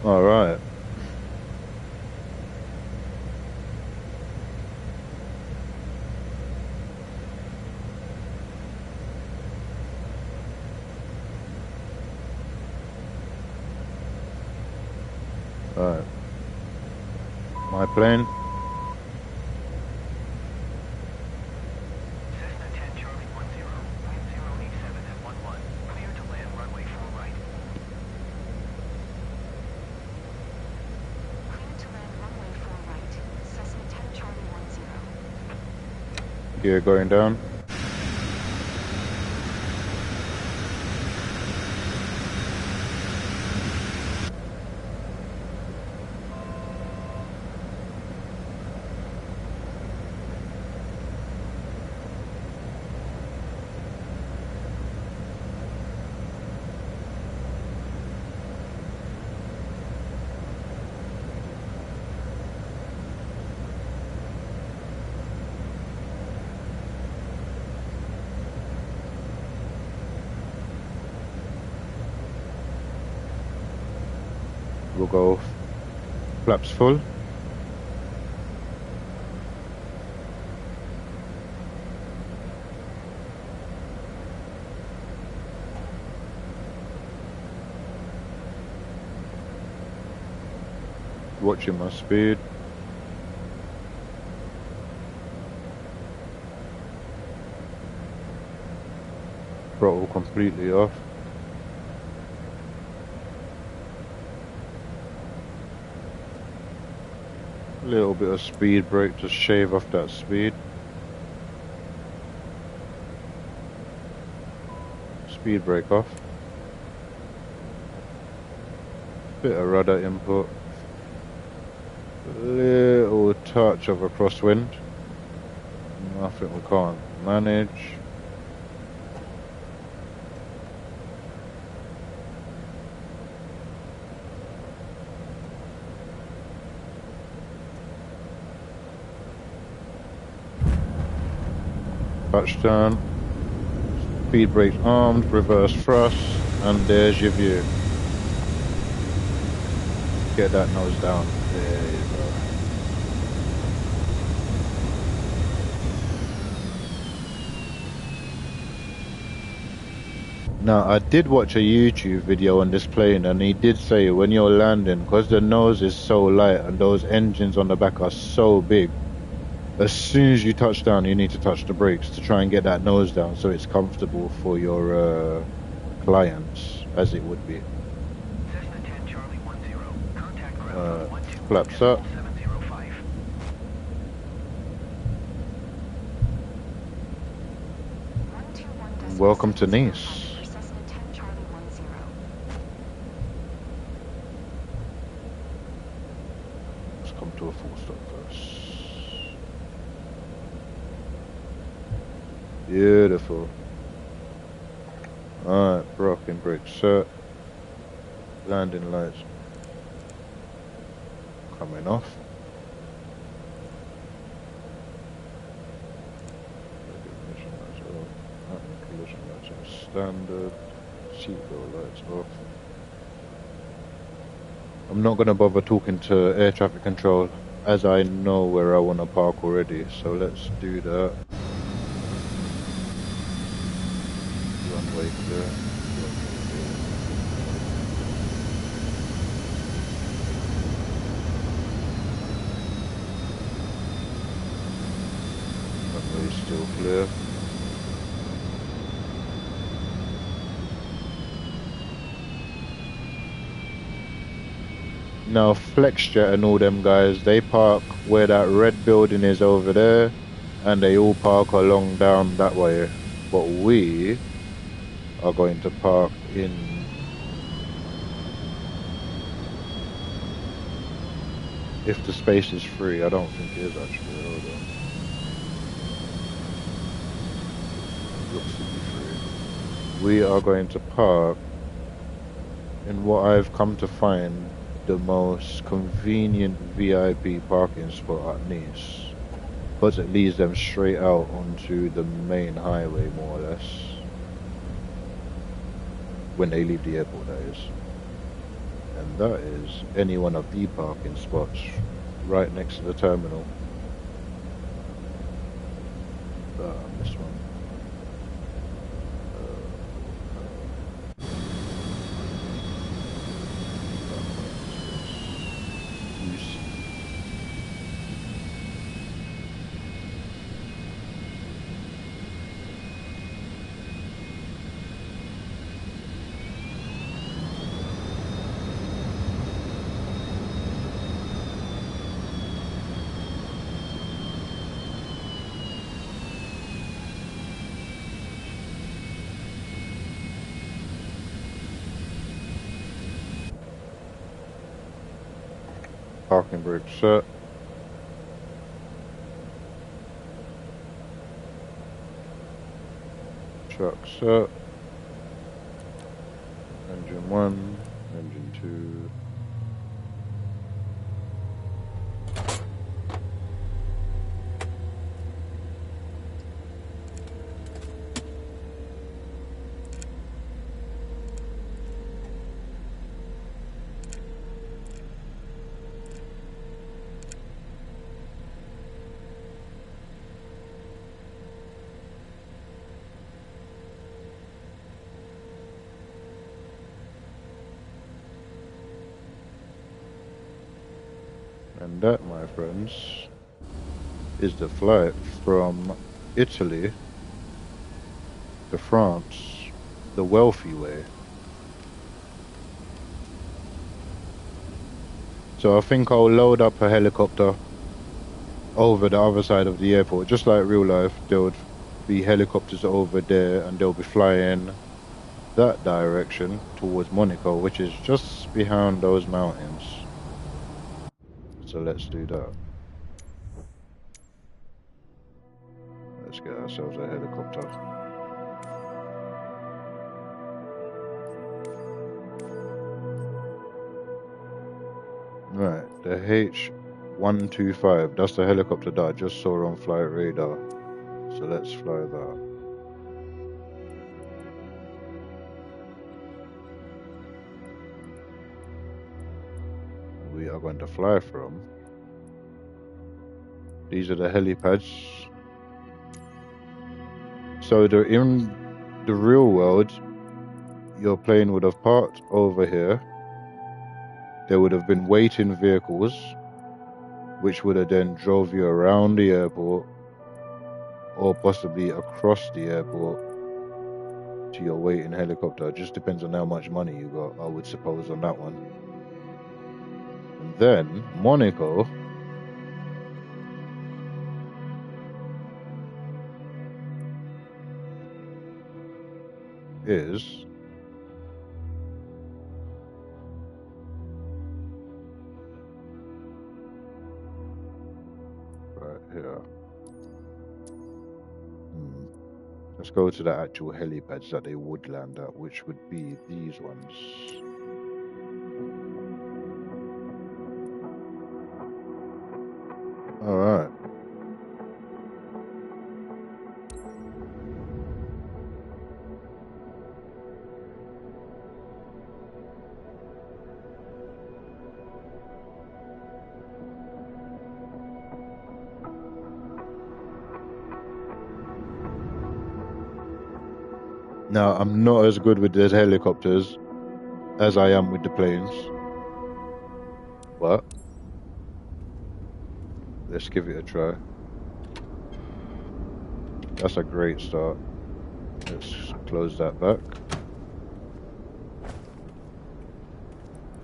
All right. All right. My plane. Cessna 10 Charlie 10, wind 087 at 11, clear to land runway 4 right. Clear to land runway 4 right. Cessna 10 Charlie 10. Gear going down. We'll go flaps full. Watching my speed. Throttle completely off. A little bit of speed brake to shave off that speed. Speed brake off. Bit of rudder input. Little touch of a crosswind. Nothing we can't manage. Touchdown. Speed brake armed, reverse thrust, and there's your view. Get that nose down. There you go. Now, I did watch a YouTube video on this plane, and he did say when you're landing, because the nose is so light and those engines on the back are so big, as soon as you touch down, you need to touch the brakes to try and get that nose down so it's comfortable for your clients, as it would be. Cessna 10 Charlie 10, contact ground on 12 Flaps up. 705. Welcome to Nice. Cessna 10 Charlie 10. Let's come to a full stop first. Beautiful. Alright, parking brake set. Landing lights coming off. Ignition lights off. Collision lights on standard. Seatbelt lights off. I'm not going to bother talking to air traffic control as I know where I want to park already, so let's do that. Runway clear. Runway still clear. Now FlexJet and all them guys, they park where that red building is over there, and they all park along down that way. But we are going to park in, if the space is free. I don't think it is actually. Hold on. Looks to be free. We are going to park in what I've come to find the most convenient VIP parking spot at Nice, because it leads them straight out onto the main highway, more or less, when they leave the airport, that is. And that is any one of the parking spots right next to the terminal. This one. Parking brake set. Truck set. Engine 1, engine 2. And that, my friends, is the flight from Italy to France, the wealthy way. So I think I'll load up a helicopter over the other side of the airport, just like real life. There would be helicopters over there, and they'll be flying that direction towards Monaco, which is just behind those mountains. So let's do that. Let's get ourselves a helicopter. Right, the H125, that's the helicopter that I just saw on flight radar. So let's fly that. We are going to fly from. These are the helipads. So in the real world, your plane would have parked over here. There would have been waiting vehicles, which would have then drove you around the airport, or possibly across the airport to your waiting helicopter. It just depends on how much money you got, I would suppose, on that one. And then Monaco is right here. Let's go to the actual helipads that they would land at, which would be these ones. All right. Now, I'm not as good with the helicopters as I am with the planes, but let's give it a try. That's a great start. Let's close that back.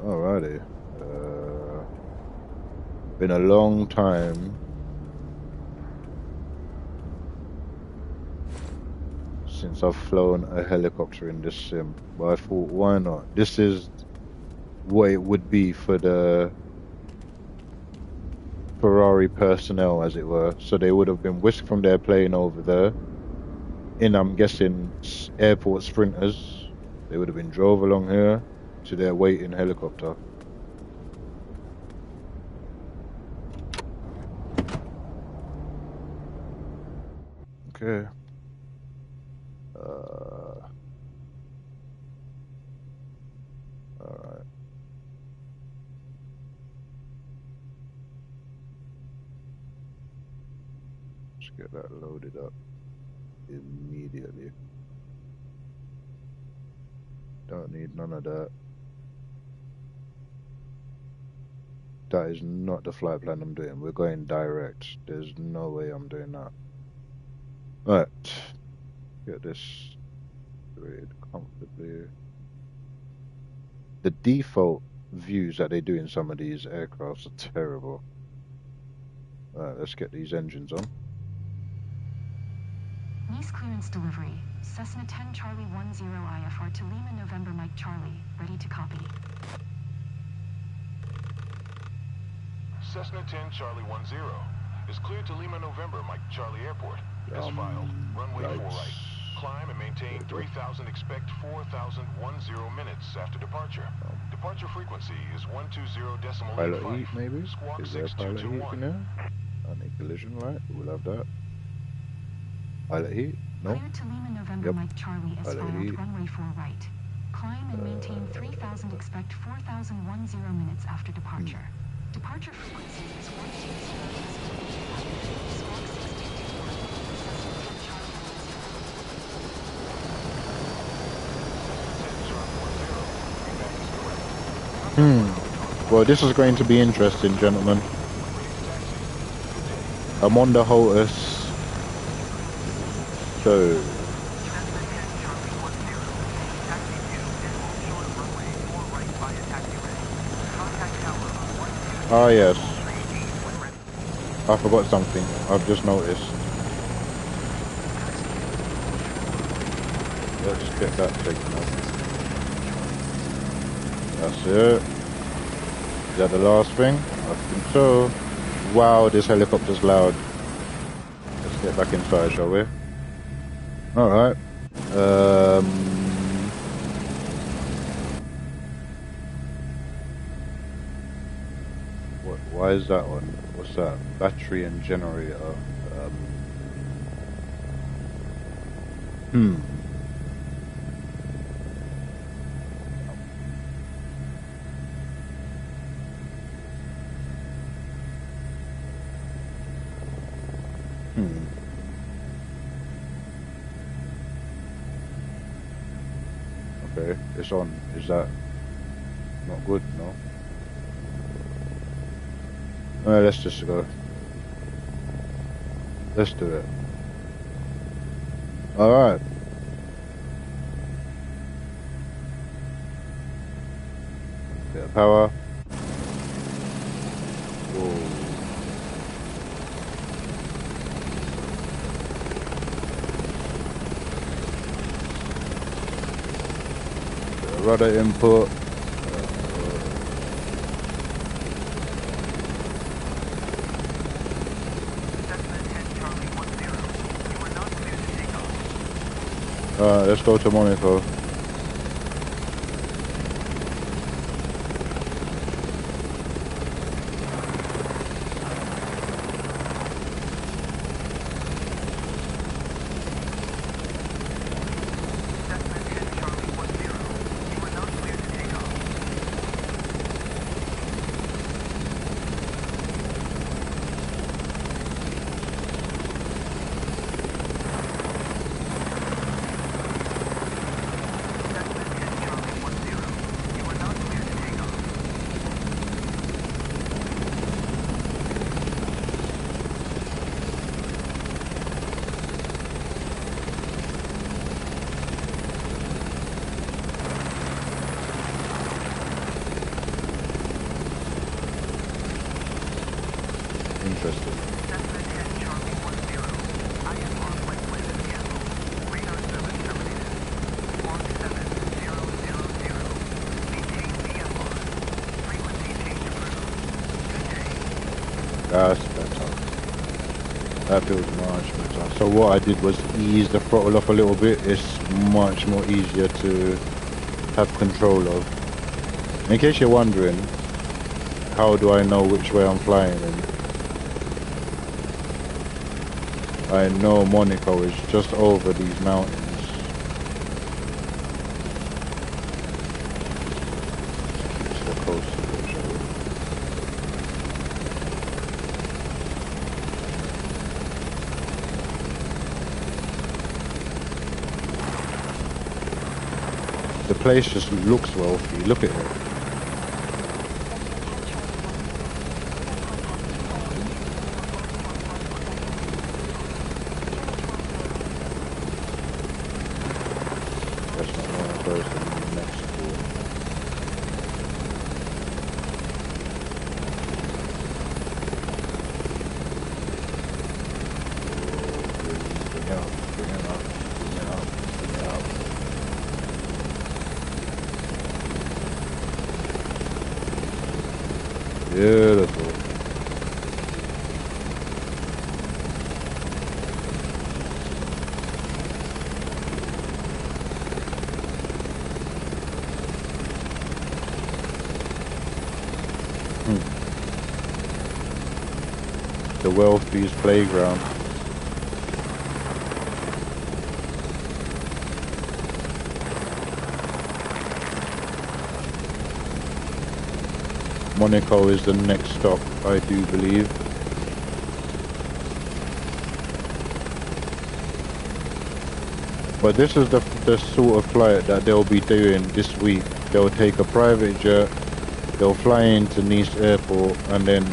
Alrighty. Been a long time since I've flown a helicopter in this sim, but I thought, why not? This is what it would be for the Ferrari personnel, as it were. So they would have been whisked from their plane over there in, I'm guessing, airport sprinters. They would have been drove along here to their waiting helicopter. Okay. Alright. Let's get that loaded up immediately. Don't need none of that. That is not the flight plan I'm doing. We're going direct. There's no way I'm doing that. Right. Get this situated comfortably. The default views that they do in some of these aircrafts are terrible. Alright, let's get these engines on. Nice clearance delivery. Cessna 10 Charlie 10 IFR to Lima November Mike Charlie. Ready to copy. Cessna 10 Charlie 10 is cleared to Lima November Mike Charlie Airport. As filed, runway 4 right. Climb and maintain 3000, expect 4010 minutes after departure. Departure frequency is 120.85. Pilot heat, maybe? Is there pilot heat in there? Anti-collision light, we'll have that. Pilot heat? No? Cleared to Lima November Mike Charlie as filed, runway 4 right. Climb and maintain 3000, expect 4010 minutes after departure. Departure frequency is 120. Well, this is going to be interesting, gentlemen. I'm on the Hotas. So... Ah, yes. I forgot something. I've just noticed. Let's get that taken off. That's it. Is that the last thing? I think so. Wow, this helicopter's loud. Let's get back inside, shall we? Alright. Why is that one? What's that? Battery and generator. Okay, it's on. Is that not good? No. Alright, let's just go. Let's do it. Alright. Bit of power. Whoa. Bit of rudder input. Let's go to Monaco. Interesting. That's better. That feels much better. So what I did was ease the throttle off a little bit. It's much more easier to have control of. In case you're wondering, how do I know which way I'm flying in? I know Monaco is just over these mountains. It's the coast, actually. The place just looks wealthy. Look at it. Beautiful. The wealthiest playground. Monaco is the next stop, I do believe. But this is the sort of flight that they'll be doing this week. They'll take a private jet, they'll fly into Nice airport, and then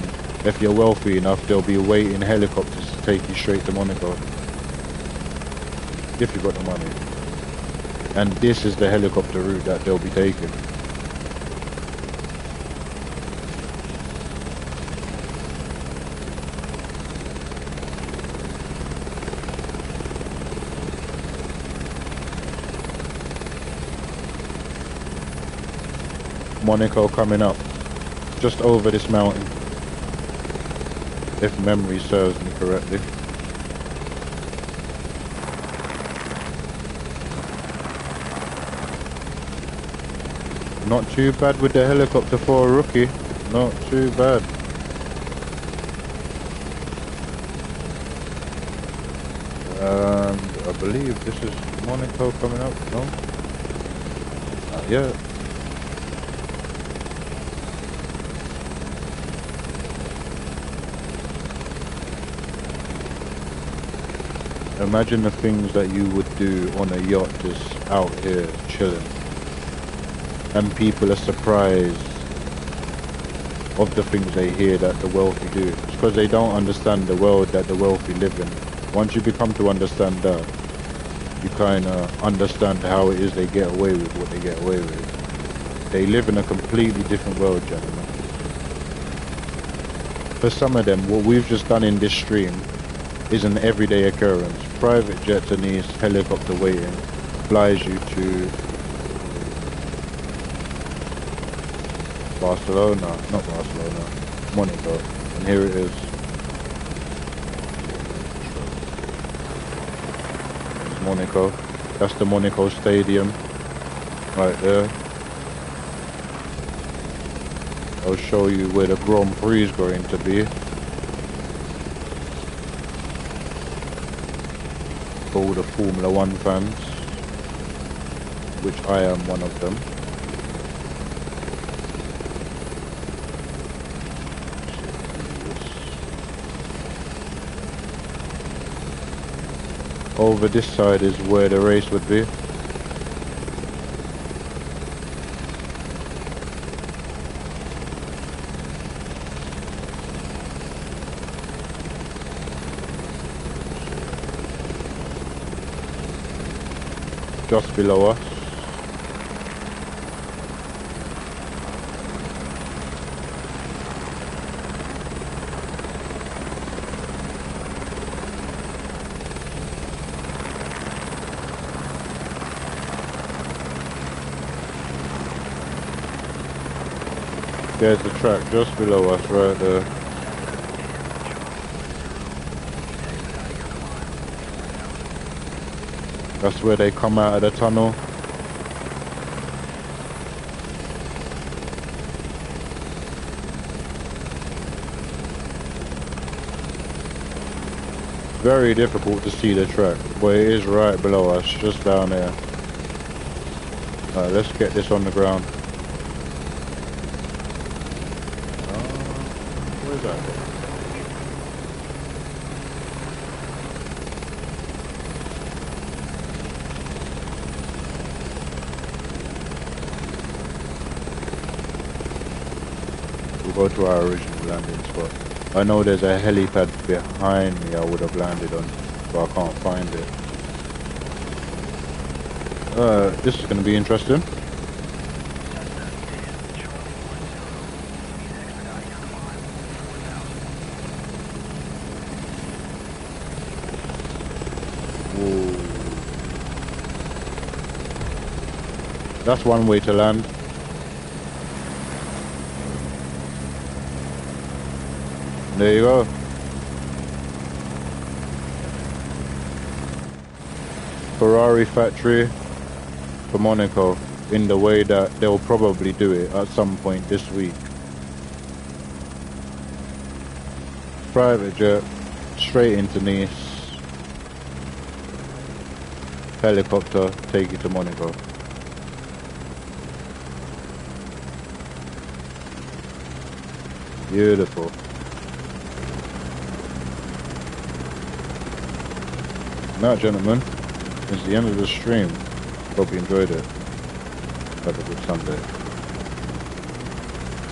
if you're wealthy enough, they'll be waiting helicopters to take you straight to Monaco. If you've got the money. And this is the helicopter route that they'll be taking. Monaco coming up just over this mountain, if memory serves me correctly. Not too bad with the helicopter for a rookie, not too bad. And I believe this is Monaco coming up, no? Not yet. Imagine the things that you would do on a yacht just out here chilling. And people are surprised of the things they hear that the wealthy do. It's because they don't understand the world that the wealthy live in. Once you become to understand that, you kind of understand how it is they get away with what they get away with. They live in a completely different world, gentlemen. For some of them, what we've just done in this stream is an everyday occurrence. Private jet to Nice, helicopter waiting, flies you to Barcelona, not Barcelona, Monaco, and here it is. It's Monaco. That's the Monaco Stadium right there. I'll show you where the Grand Prix is going to be. For all the Formula One fans, which I am one of them. Over this side is where the race would be. Just below us. There's the track just below us right there. That's where they come out of the tunnel. Very difficult to see the track, but it is right below us, just down there. Alright, let's get this on the ground. Where's that? We'll go to our original landing spot. I know there's a helipad behind me I would have landed on, but I can't find it. This is going to be interesting. Whoa. That's one way to land. There you go. Ferrari factory for Monaco, in the way that they'll probably do it at some point this week. Private jet, straight into Nice. Helicopter, take you to Monaco. Beautiful. Now, gentlemen, it's the end of the stream. Hope you enjoyed it. Have a good Sunday.